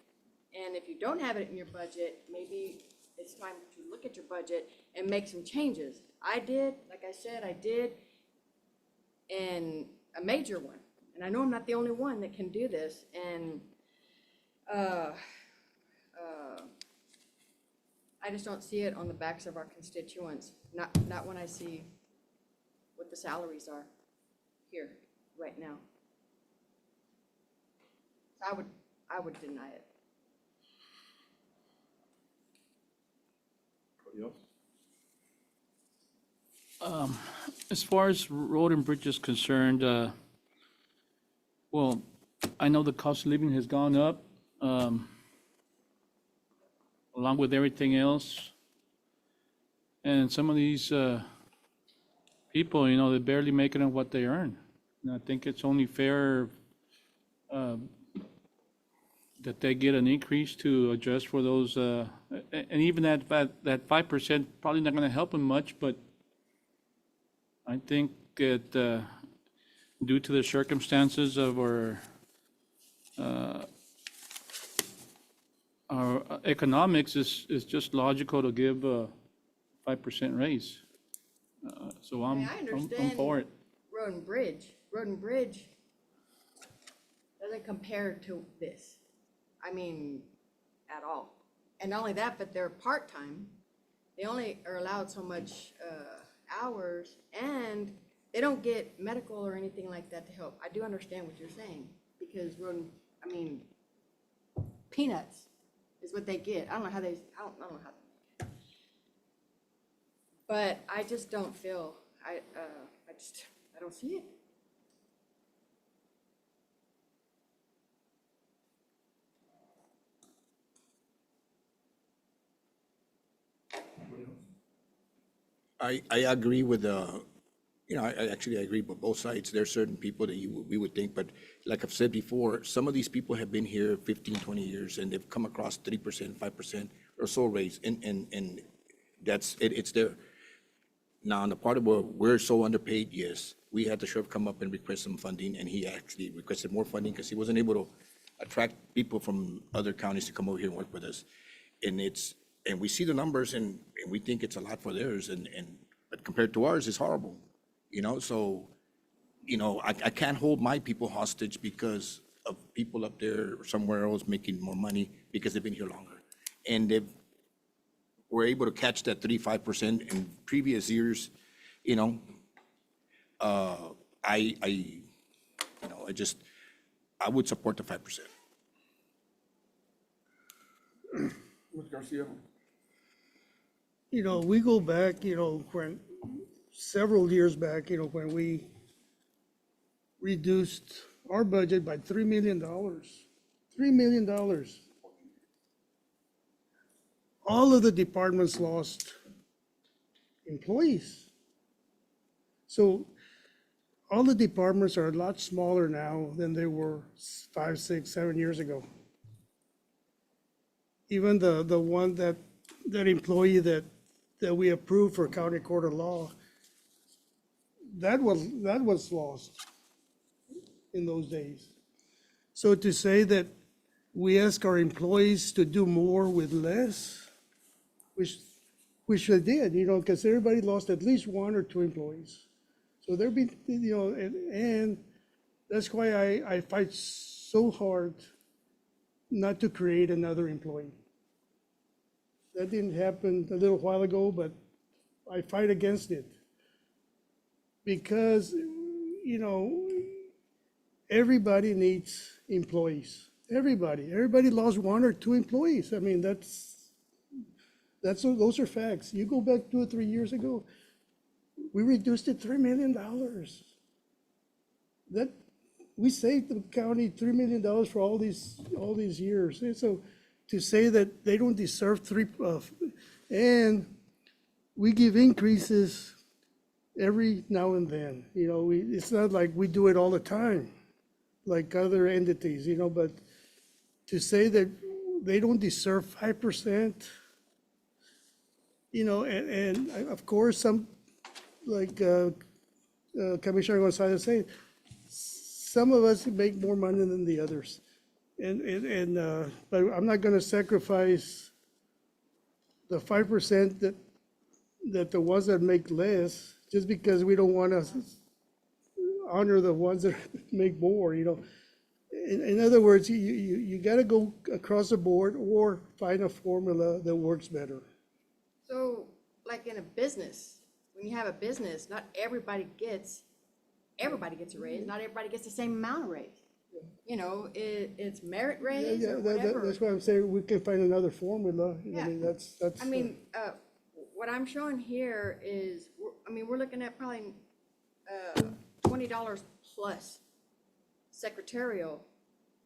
And if you don't have it in your budget, maybe it's time to look at your budget and make some changes. I did, like I said, I did, and a major one. And I know I'm not the only one that can do this. And I just don't see it on the backs of our constituents, not when I see what the salaries are here right now. I would deny it. Anybody else? As far as road and bridge is concerned, well, I know the cost of living has gone up, along with everything else. And some of these people, you know, they're barely making it what they earn. And I think it's only fair that they get an increase to adjust for those, and even that 5% probably not gonna help them much, but I think that due to the circumstances of our economics, is just logical to give a 5% raise. So I mean, I I'm understand for it. Road and Bridge doesn't compare to this. I mean, at all. And not only that, but they're part-time. They only are allowed so much hours, and they don't get medical or anything like that to help. I do understand what you're saying, because I mean, peanuts is what they get. I don't know how. But I just don't feel, I don't see it. I agree with, you know, I actually agree with both sides. There are certain people that we would think, but like I've said before, some of these people have been here 15, 20 years, and they've come across 3%, 5% or so raise, and that's, it's there. Now, on the part of where we're so underpaid, yes, we had the sheriff come up and request some funding, and he actually requested more funding because he wasn't able to attract people from other counties to come over here and work with us. And we see the numbers, and we think it's a lot for theirs, but compared to ours, it's horrible, you know? So, you know, I can't hold my people hostage because of people up there or somewhere else making more money because they've been here longer. And they were able to catch that 35% in previous years, you know, I would support the 5%. Ms. Garcia? You know, we go back, you know, when, several years back, you know, when we reduced our budget by $3 million. $3 million. All of the departments lost employees. So all the departments are a lot smaller now than they were 5, 6, 7 years ago. Even the one that employee that we approved for county court of law, that was lost in those days. So to say that we ask our employees to do more with less, which they did, you know, because everybody lost at least 1 or 2 employees. So there be, you know, and that's why I fight so hard not to create another employee. That didn't happen a little while ago, but I fight against it. Because, you know, everybody needs employees. Everybody lost 1 or 2 employees. I mean, those are facts. You go back 2 or 3 years ago, we reduced it $3 million. That, we saved the county $3 million for all these years. And so to say that they don't deserve and we give increases every now and then, you know, it's not like we do it all the time, like other entities, you know, but to say that they don't deserve 5%, you know, and of course, some, like Commissioner Gonzalez said, some of us make more money than the others. But I'm not gonna sacrifice the 5% that the ones that make less, just because we don't wanna honor the ones that make more, you know. In other words, you gotta go across the board or find a formula that works better. So, like in a business, when you have a business, not everybody gets a raise, not everybody gets the same amount of raise. You know, it's merit raise Yeah, or whatever. that's why I'm saying we can find another formula. Yeah. I mean, that's. I mean, what I'm showing here is, we're looking at probably $20 plus secretarial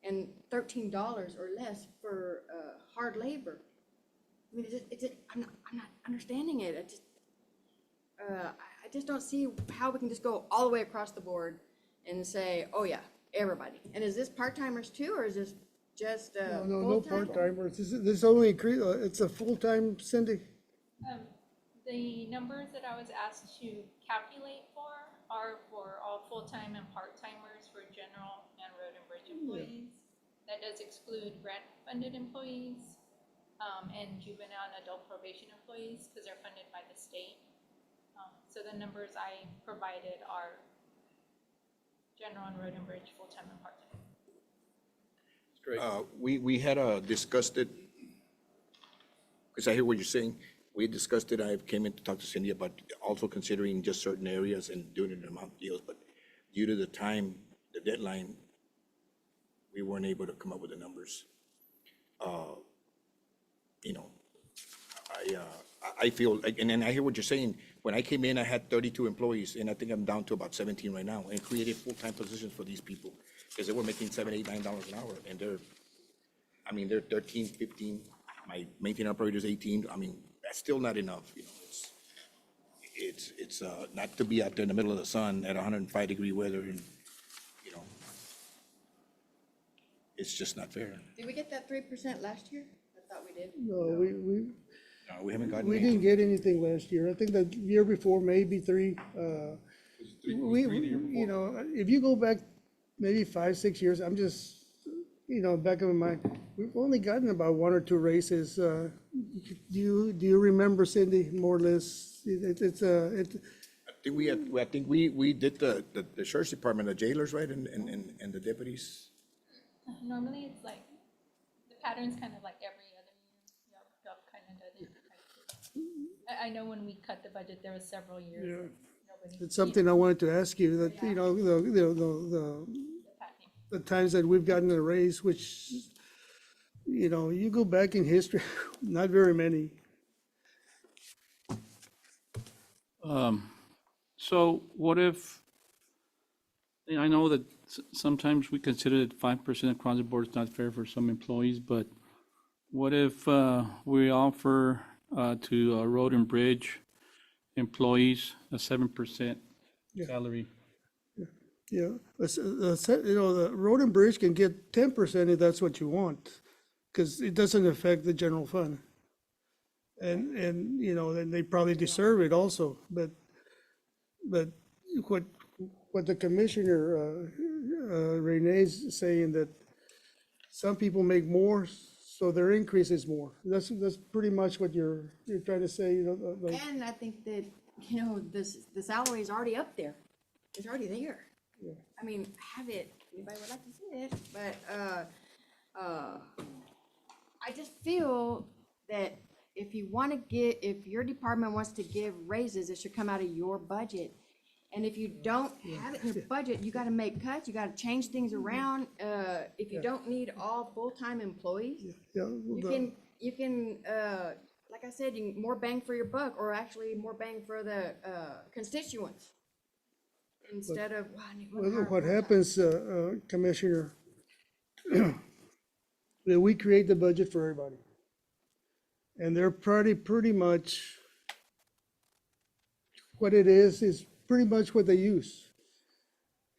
and $13 or less for hard labor. I mean, I'm not understanding it. I just don't see how we can just go all the way across the board and say, oh yeah, everybody. And is this part-timers too, or is this just No full-time? part-timers. This only increase, it's a full-time, Cindy. The numbers that I was asked to calculate for are for all full-time and part-timers for general and road and bridge employees. That does exclude grant-funded employees, and juvenile and adult probation employees, because they're funded by the state. So the numbers I provided are general and road and bridge, full-time and part-time. We had discussed it, because I hear what you're saying. We discussed it. I came in to talk to Cindy about also considering just certain areas and doing it in amount deals, but due to the time, the deadline, we weren't able to come up with the numbers. You know, I feel like, and then I hear what you're saying. When I came in, I had 32 employees, and I think I'm down to about 17 right now, and created full-time positions for these people, because they were making $7, $8, $9 an hour, and they're 13, 15, my maintenance operator's 18. I mean, that's still not enough, you know. It's not to be out there in the middle of the sun at 105-degree weather, and, you know, it's just not fair. Did we get that 3% last year? I thought we did. No, No, we haven't gotten we any. didn't get anything last year. I think the year before, maybe 3. You know, if you go back maybe 5, 6 years, I'm just, you know, back of my mind, we've only gotten about 1 or 2 raises. Do you remember, Cindy, more or less? I think we did the sheriff's department, the jailers, right, and the deputies. Normally, it's like, the pattern's kind of like every other year. Y'all kind of does it. I know when we cut the budget, there was several years of no would. It's something I wanted to ask you, that, you know, the times that we've gotten a raise, which, you know, you go back in history, not very many. So what if, I know that sometimes we consider that 5% across the board is not fair for some employees, but what if we offer to road and bridge employees a 7% salary? Yeah, you know, the road and bridge can get 10% if that's what you want, because it doesn't affect the general fund. And, you know, then they probably deserve it also, but what the commissioner, Renee's saying, that some people make more, so their increase is more. That's pretty much what you're trying to say, you know, like, And I think that, you know, the salary is already up there. It's already there. I mean, have it, anybody would like to see it, but, I just feel that if you want to if your department wants to give raises, it should come out of your budget. And if you don't have it in your budget, you gotta make cuts, you gotta change things around. If you don't need all full-time employees, yeah. you can, like I said, you can more bang for your buck, or actually more bang for the, constituents. Instead of, wow, I need one higher What full-time. happens, Commissioner, that we create the budget for everybody. And they're pretty much, what it is pretty much what they use.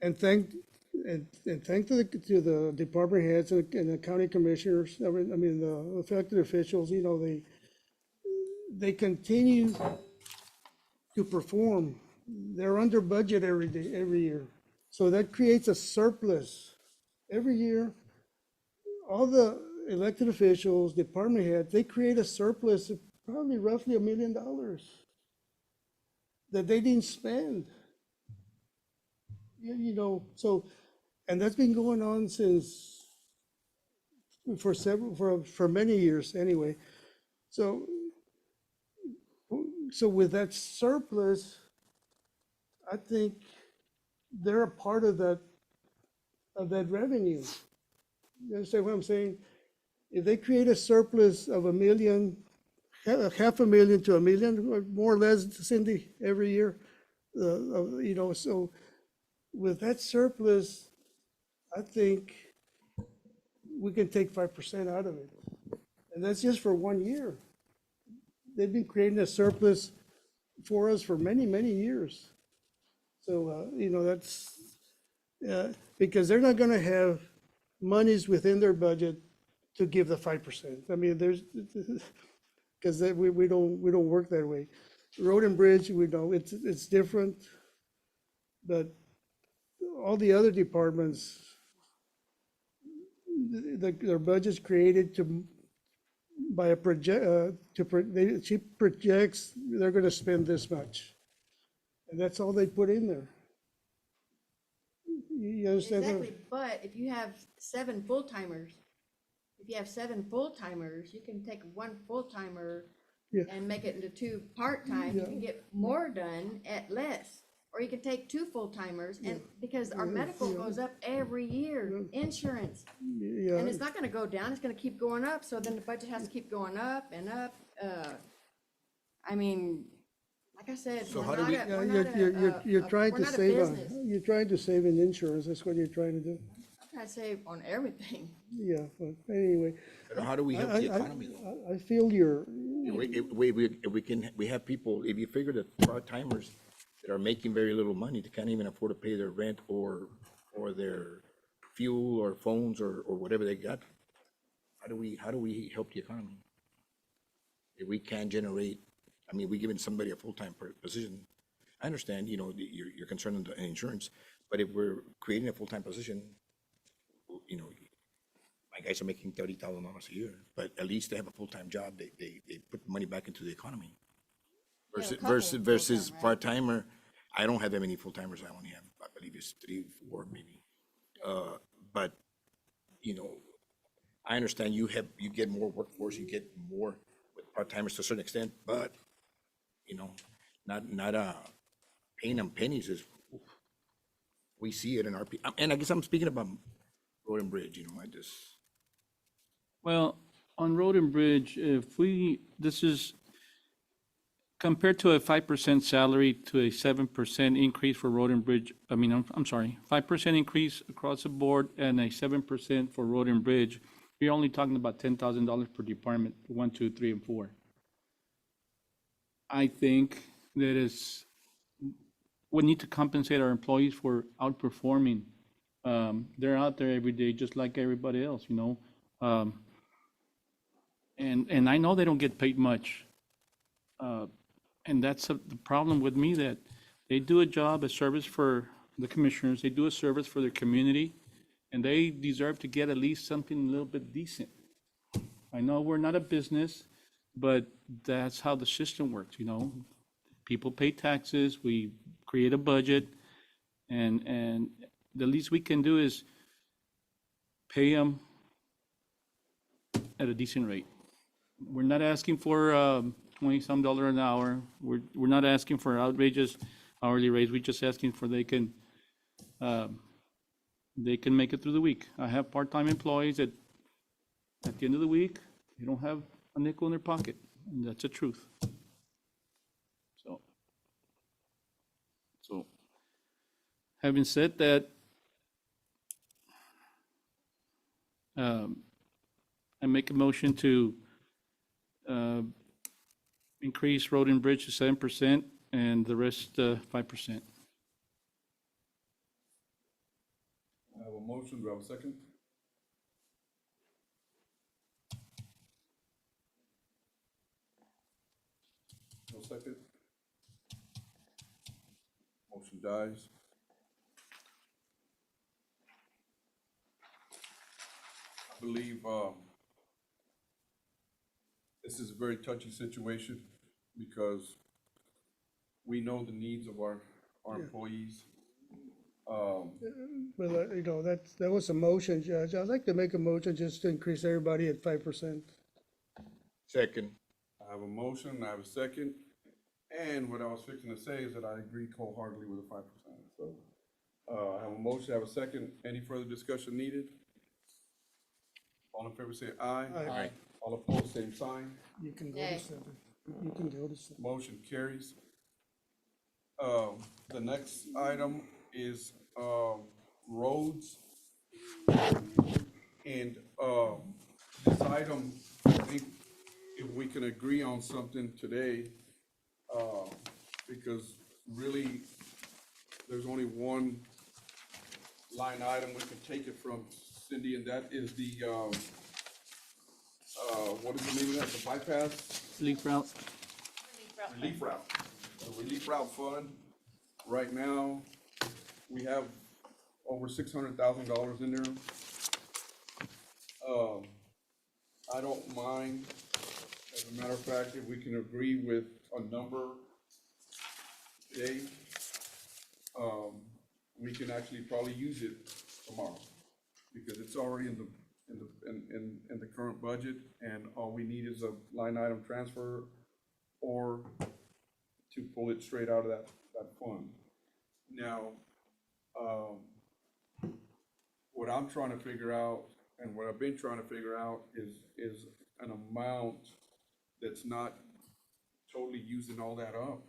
And thank to the department heads and the county commissioners, I mean, the elected officials, you know, they continue to perform. They're under budget every year. So that creates a surplus every year. All the elected officials, department heads, they create a surplus of probably roughly $1 million that they didn't spend. You know, so, and that's been going on for many years anyway. So with that surplus, I think they're a part of that revenue. You understand what I'm saying? If they create a surplus of $1 million, $500,000 to $1 million, more or less, Cindy, every year, you know, so with that surplus, I think we can take 5% out of it. And that's just for 1 year. They've been creating a surplus for us for many, many years. So, you know, that's, because they're not gonna have monies within their budget to give the 5%. I mean, because we don't work that way. Road and bridge, we know, it's different. But all the other departments, their budget's created by a project, she projects they're gonna spend this much. And that's all they put in there. You understand? Exactly, but if you have 7 full-timers, you can take one full-timer Yeah. and make it into 2 part-time, you can get more done at less. Or you can take 2 full-timers, and, because our medical goes up every year, insurance. Yeah, And it's not gonna go down, it's gonna keep going up, so then the budget has to keep going up and up. I mean, like I said, So we're how do not we- a- yeah, we're not a- you're trying we're to not a save on, business. you're trying to save in insurance, that's what you're trying to do. I'm trying to save on everything. Yeah, but anyway. But how do we help the economy though? I feel your, We have people, if you figure that part-timers that are making very little money, they can't even afford to pay their rent or their fuel or phones or whatever they got. How do we help the economy? If we can't generate, I mean, we giving somebody a full-time position. I understand, you know, you're concerned in the insurance, but if we're creating a full-time position, you know, my guys are making $30,000 a year, but at least they have a full-time job. They put money back into the economy. Yeah, a Versus couple full-time, right? part-timer, I don't have that many full-timers. I only have, I believe it's 3, 4 maybe. But, you know, I understand you get more workforce, you get more with part-timers to a certain extent, but, you know, not paying them pennies is, we see it in our, and I guess I'm speaking about road and bridge, I just, Well, on road and bridge, this is compared to a 5% salary to a 7% increase for road and bridge, I'm sorry, 5% increase across the board and a 7% for road and bridge, you're only talking about $10,000 per department, 1, 2, 3, and 4. I think that we need to compensate our employees for outperforming. They're out there every day, just like everybody else, And I know they don't get paid much. And that's the problem with me, that they do a job, a service for the commissioners, they do a service for their community, and they deserve to get at least something a little bit decent. I know we're not a business, but that's how the system works, People pay taxes, we create a budget, and the least we can do is pay them at a decent rate. We're not asking for $20-some an hour. We're not asking for outrageous hourly rates. We're just asking for they can make it through the week. I have part-time employees that at the end of the week, they don't have a nickel in their pocket, and that's the truth. So having said that, I make a motion to increase road and bridge to 7% and the rest 5%. I have a motion, do I have a second? No second? Motion dies. I believe, this is a very touchy situation because we know the needs of our employees. Well, that was a motion, Judge. I'd like to make a motion just to increase everybody at 5%. second. I have a motion, I have a second, and what I was fixing to say is that I agree wholeheartedly with the 5%. So, I have a motion, I have a second. Any further discussion needed? All in favor say aye. Aye. All opposed, same sign. You can go Yay. to 7. You can go to 7. Motion carries. The next item is, roads. And, this item, I think if we can agree on something today, because really, there's only one line item we can take it from, Cindy, and that is the, what is the name of that, the bypass? Leaf route. Relief route. The relief route fund, right now, we have over $600,000 in there. I don't mind, as a matter of fact, if we can agree with a number today, we can actually probably use it tomorrow, because it's already in the current budget, and all we need is a line item transfer or to pull it straight out of that fund. Now, what I'm trying to figure out, and what I've been trying to figure out is an amount that's not totally using all that up.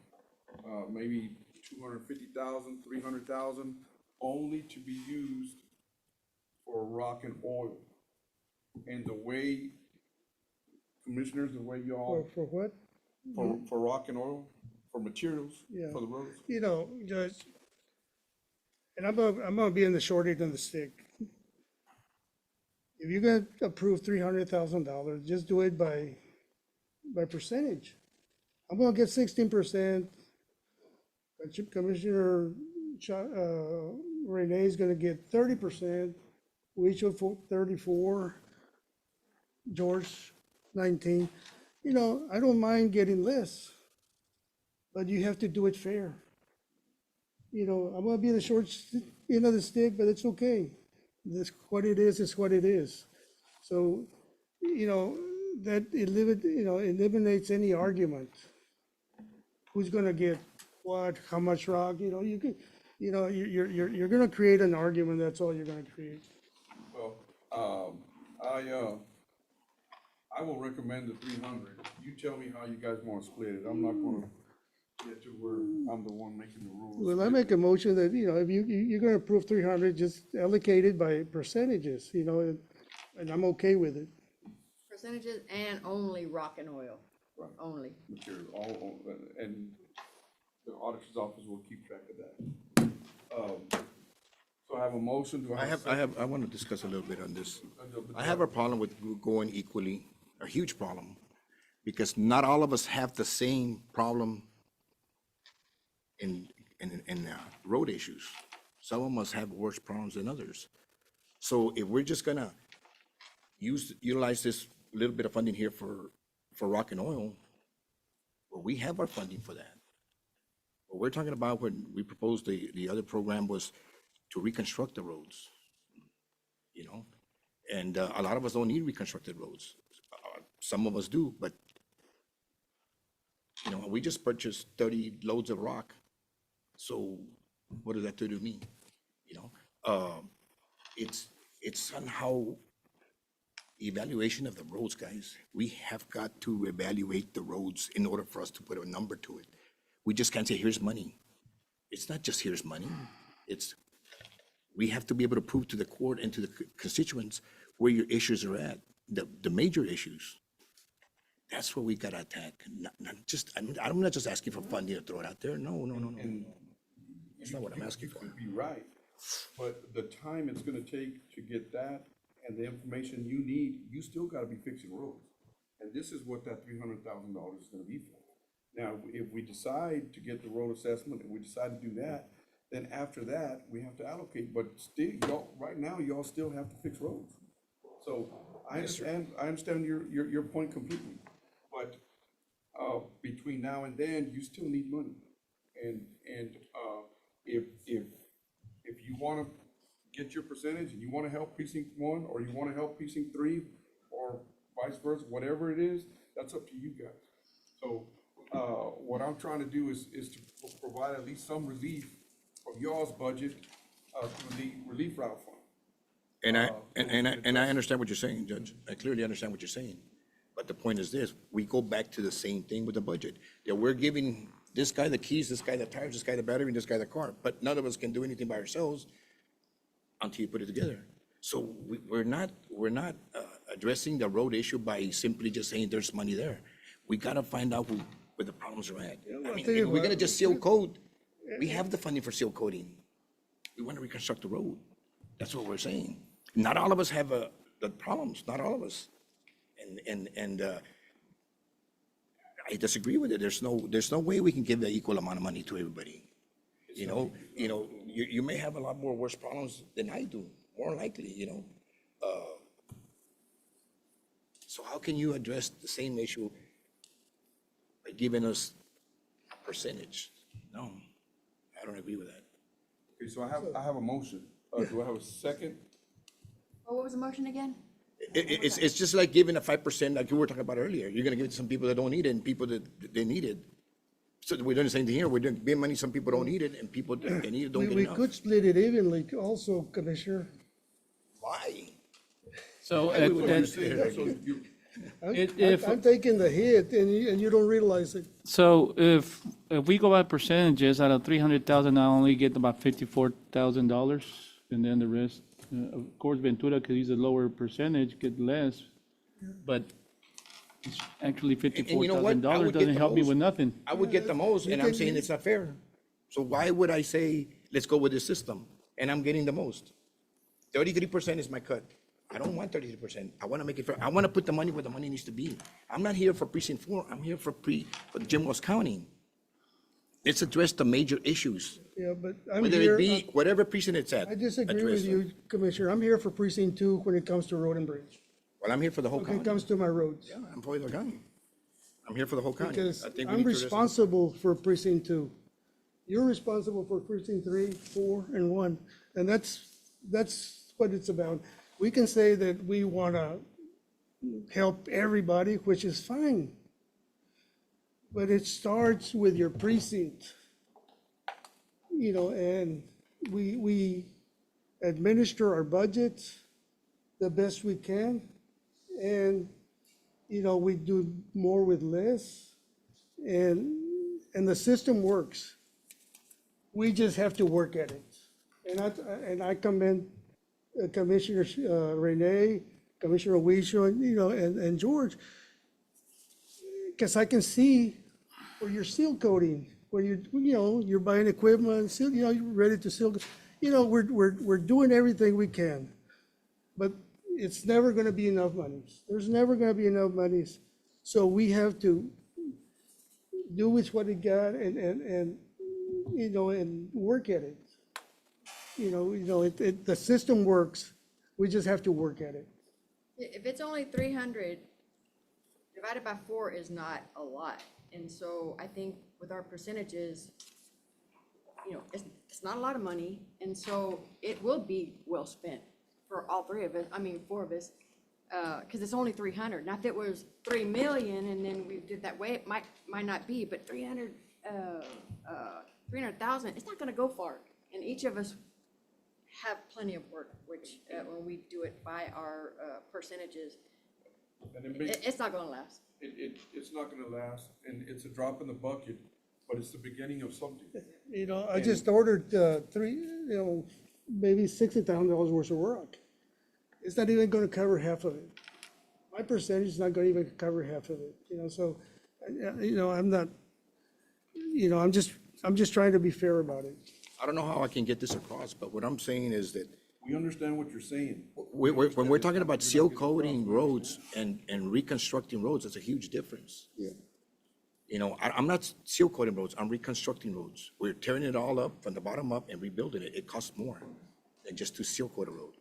Maybe 250,000, 300,000, only to be used for rock and oil. And the way, commissioners, the way y'all, For what? for rock and oil, for materials, Yeah. for the roads. Judge, and I'm gonna be in the short end of the stick. If you're gonna approve $300,000, just do it by percentage. I'm gonna get 16%. Commissioner Renee's gonna get 30%. We should vote 34. George, 19. I don't mind getting less, but you have to do it fair. I'm gonna be in the short end of the stick, but it's okay. This, what it is what it is. So, that eliminates any argument. Who's gonna get what, how much rock, you could, you're gonna create an argument, that's all you're gonna create. Well, I will recommend the 300. You tell me how you guys wanna split it. I'm not gonna get to where I'm the one making the rules. Well, I make a motion that, if you're gonna approve 300, just allocate it by percentages, and I'm okay with it. Percentages and only rock and oil, only. Material, and the auditor's office will keep track of that. So I have a motion, do I have a second? I want to discuss a little bit on this. I have a problem with going equally, a huge problem, because not all of us have the same problem in road issues. Some of us have worse problems than others. So if we're just gonna utilize this little bit of funding here for rock and oil, well, we have our funding for that. What we're talking about when we proposed the other program was to reconstruct the roads, and a lot of us don't need reconstructed roads. Some of us do, but, we just purchased 30 loads of rock. So what does that do to me? It's somehow evaluation of the roads, guys. We have got to evaluate the roads in order for us to put a number to it. We just can't say, here's money. It's not just here's money. We have to be able to prove to the court and to the constituents where your issues are at, the major issues. That's what we gotta attack. I'm not just asking for funding to throw it out there. No. That's not what I'm asking for. You could be right, but the time it's gonna take to get that and the information you need, you still gotta be fixing roads. And this is what that $300,000 is gonna be for. Now, if we decide to get the road assessment and we decide to do that, then after that, we have to allocate, but still, right now, y'all still have to fix roads. So I understand your point completely, but, between now and then, you still need money. And if you wanna get your percentage and you wanna help precinct 1, or you wanna help precinct 3, or vice versa, whatever it is, that's up to you guys. So, what I'm trying to do is to provide at least some relief from y'all's budget, through the relief route fund. And I understand what you're saying, Judge. I clearly understand what you're saying. But the point is this, we go back to the same thing with the budget. That we're giving this guy the keys, this guy the tires, this guy the battery, and this guy the car. But none of us can do anything by ourselves until you put it together. So we're not addressing the road issue by simply just saying there's money there. We gotta find out where the problems are at. I mean, if we're gonna just seal code, we have the funding for seal coating. We want to reconstruct the road. That's what we're saying. Not all of us have the problems, not all of us. And I disagree with it. There's no way we can give the equal amount of money to everybody. You may have a lot more worse problems than I do, more likely, So how can you address the same issue by giving us a percentage? No, I don't agree with that. Okay, so I have a motion. Do I have a second? Oh, what was the motion again? It's just like giving a 5%, like you were talking about earlier. You're gonna give it to some people that don't need it and people that they need it. So we're doing the same thing here. We're doing money, some people don't need it, and people that need it don't get We enough. could split it evenly also, Commissioner. Why? So, So you- I'm taking the hit and you don't realize it. so if we go by percentages, out of 300,000, I only get about $54,000, and then the rest, of course, Ventura, because he's a lower percentage, get less, but it's actually you know what? I would $54,000 get doesn't the help me most. with nothing. I would get the most, and I'm saying it's not fair. So why would I say, let's go with this system, and I'm getting the most? 33% is my cut. I don't want 33%. I want to make it fair. I want to put the money where the money needs to be. I'm not here for precinct 4. I'm here for Jim Wells County. Let's address the major issues, Yeah, but I'm whether here, it be whatever precinct it's at. I disagree address with it. you, Commissioner. I'm here for precinct 2 when it comes to road and bridge. Well, I'm here for the whole When it county. comes to my roads. Yeah, I'm for the whole county. I'm here for the whole county. Because I think we I'm need to address it. responsible for precinct 2. You're responsible for precinct 3, 4, and 1. And that's what it's about. We can say that we want to help everybody, which is fine. But it starts with your precinct. you know, and we administer our budgets the best we can. And, you know, we do more with less. And the system works. We just have to work at it. And I commend Commissioner Renee, Commissioner Wisho, and, you know, and George, because I can see where you're seal coating, where you're buying equipment, seal, you know, you're ready to seal. You know, we're doing everything we can, but it's never gonna be enough monies. There's never gonna be enough monies. So we have to do with what we got and, you know, and work at it. You know, the system works. We just have to work at it. If it's only 300, divided by 4 is not a lot. And so I think with our percentages, you know, it's not a lot of money. And so it will be well spent for all 4 of us, because it's only 300. Now, if it was 3 million and then we did that way, it might not be, but 300,000, it's not gonna go far. And each of us have plenty of work, which, when we do it by our percentages, And it makes, it's not gonna last. it's not gonna last, and it's a drop in the bucket, but it's the beginning of something. You know, I just ordered maybe $60,000 worth of rock. It's not even gonna cover half of it. My percentage is not gonna even cover half of it, you know, so, you know, I'm not, you know, I'm just trying to be fair about it. I don't know how I can get this across, but what I'm saying is that We understand what you're saying. when we're talking about seal coating roads and reconstructing roads, that's a huge difference. Yeah. You know, I'm not seal coating roads, I'm reconstructing roads. We're tearing it all up from the bottom up and rebuilding it. It costs more than just to seal coat a road.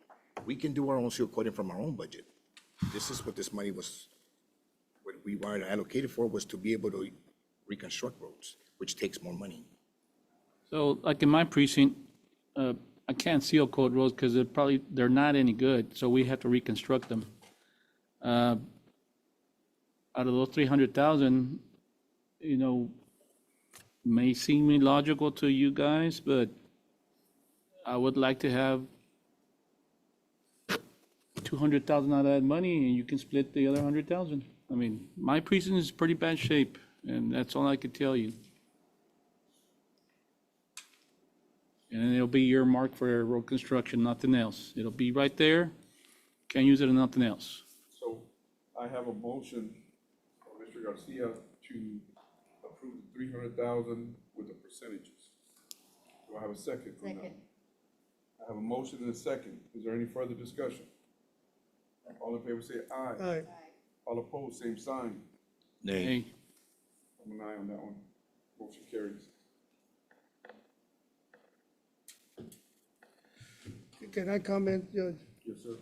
We can do our own seal coating from our own budget. This is what this money was, what we were allocated for, was to be able to reconstruct roads, which takes more money. So like in my precinct, I can't seal coat roads because they're not any good, so we have to reconstruct them. Out of those 300,000, you know, may seem illogical to you guys, but I would like to have 200,000 out of that money and you can split the other 100,000. I mean, my precinct is pretty bad shape and that's all I could tell you. And then it'll be earmarked for road construction, nothing else. It'll be right there, can't use it on nothing else. So I have a motion for Mr. Garcia to approve the 300,000 with the percentages. Do I have a second? on that? Second. I have a motion and a second. Is there any further discussion? All in favor say aye. Aye. All opposed, same sign. Nay. Hey, I'm an aye on that one. Motion carries. Can I comment, Judge? Yes, sir.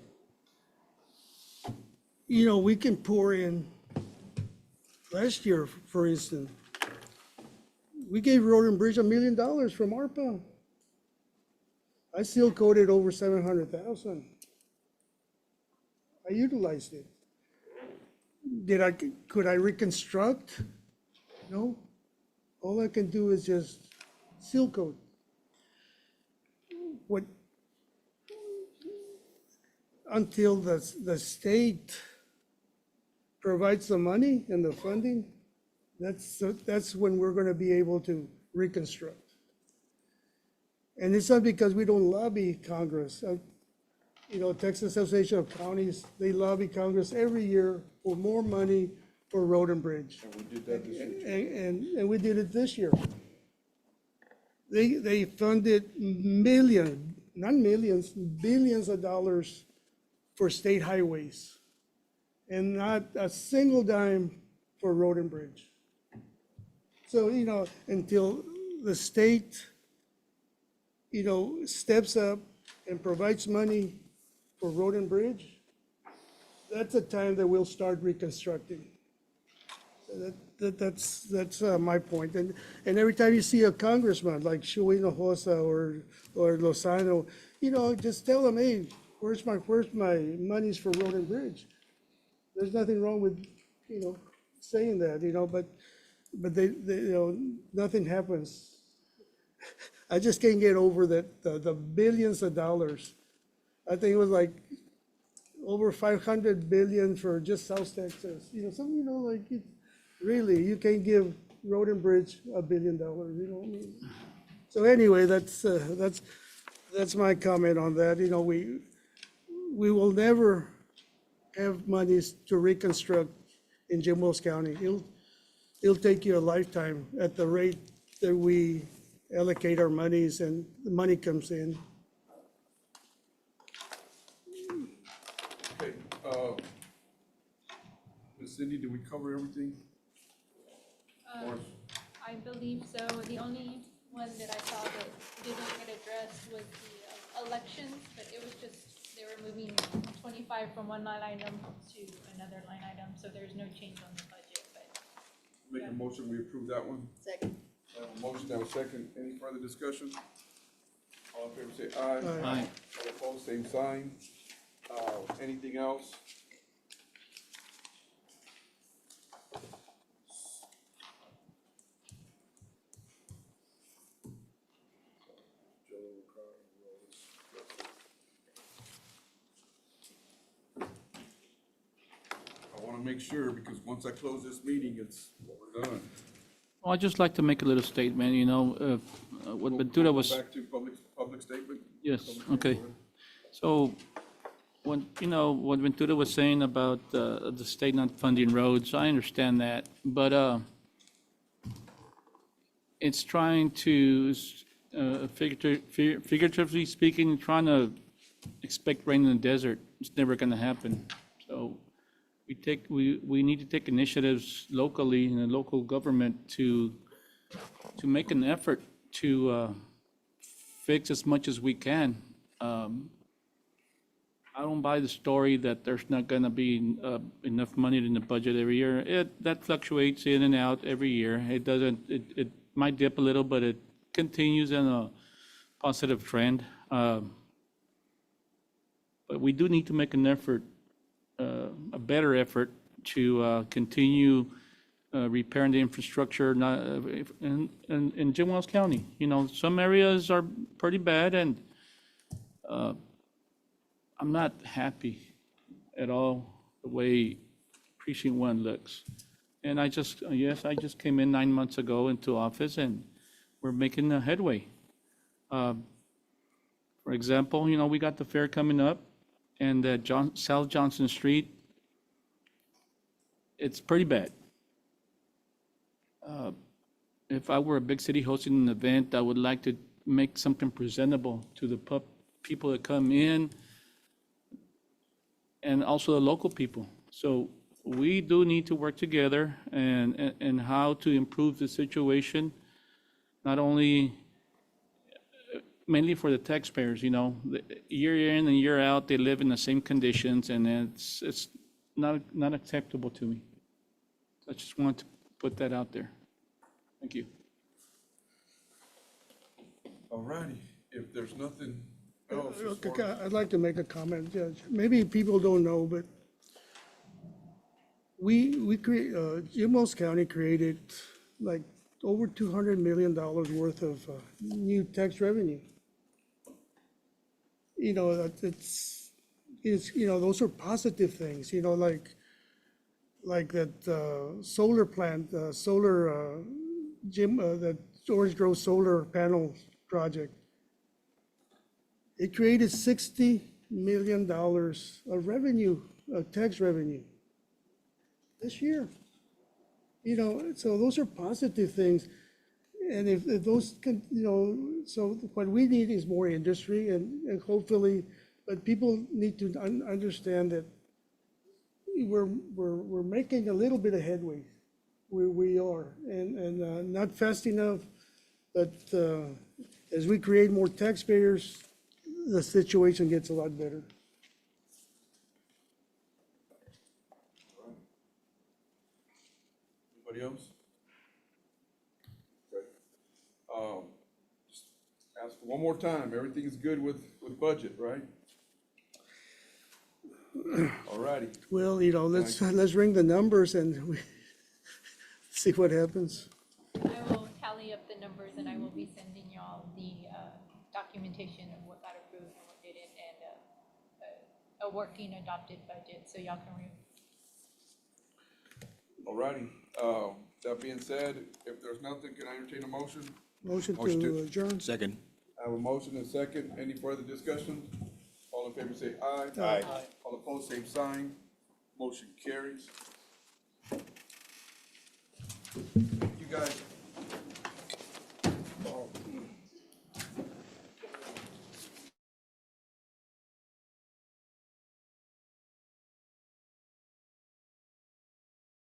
You know, we can pour in, last year, for instance, we gave Road and Bridge $1 million from ARPA. I seal coated over 700,000. I utilized it. Could I reconstruct? No. All I can do is just seal coat. Until the state provides the money and the funding, that's when we're gonna be able to reconstruct. And it's not because we don't lobby Congress. You know, Texas Association of Counties, they lobby Congress every year for more money for road and bridge. And we did that this year too. And we did it this year. They funded not millions, billions of dollars for state highways, and not a single dime for road and bridge. So, you know, until the state, you know, steps up and provides money for road and bridge, that's the time that we'll start reconstructing. That's my point. And every time you see a congressman like Shuey Hinojosa or Lozano, you know, just tell them, hey, where's my monies for road and bridge? There's nothing wrong with, you know, saying that, you know, but they you know, nothing happens. I just can't get over that, the billions of dollars. I think it was like over 500 billion for just South Texas. Like, really, you can't give Road and Bridge $1 billion, you know what I mean? So anyway, that's my comment on that. We will never have monies to reconstruct in Jim Wells County. It'll take you a lifetime at the rate that we allocate our monies and the money comes in. Okay, Ms. Cindy, did we cover everything? Or- I believe so. The only one that I saw that didn't get addressed was the elections, but it was just, they were moving 25 from one line item to another line item, so there's no change on the budget, but. Make a motion, we approve that one. Second. I have a motion, I have a second. Any further discussion? All in favor, say aye. Aye. All opposed, same sign. Anything else? I want to make sure, because once I close this meeting, we're done. Well, I'd just like to make a little statement, what Ventura was. Back to public statement? Yes, Public okay. statement. So, what Ventura was saying about the state not funding roads, I understand that, but it's trying to, figuratively speaking, trying to expect rain in the desert. It's never going to happen. So we need to take initiatives locally in the local government to make an effort to fix as much as we can. I don't buy the story that there's not going to be enough money in the budget every year. That fluctuates in and out every year. It doesn't, it might dip a little, but it continues in a positive trend. But we do need to make an effort, a better effort to continue repairing the infrastructure in Jim Wells County. Some areas are pretty bad, and I'm not happy at all the way Precinct 1 looks. And I just came in 9 months ago into office, and we're making a headway. For example, we got the fair coming up, and South Johnson Street, it's pretty bad. If I were a big city hosting an event, I would like to make something presentable to the people that come in, and also the local people. So we do need to work together and how to improve the situation, not only, mainly for the taxpayers, year in and year out, they live in the same conditions, and it's not acceptable to me. I just want to put that out there. Thank you. All righty, if there's nothing else. as Okay, far as- I'd like to make a comment, Judge. Maybe people don't know, but Jim Wells County created like over $200 million worth of new tax revenue. Those are positive things, like that solar plant, that Orange Grove solar panel project. It created $60 million of revenue, tax revenue this year. So those are positive things. And if those can, so what we need is more industry and hopefully, but people need to understand that we're making a little bit of headway. We are, and not fast enough, but as we create more taxpayers, the situation gets a lot better. Anybody else? Okay. Just ask one more time, everything is good with budget, right? All righty. Well, let's ring the numbers and see what happens. I will tally up the numbers and I will be sending y'all the documentation of what got approved and what didn't, and a working adopted budget, so y'all can review. Alrighty, that being said, if there's nothing, can I entertain a motion? Motion Motion to to- adjourn? Second. I have a motion and second. Any further discussion? All in favor say aye. Aye. All opposed, same sign. Motion carries.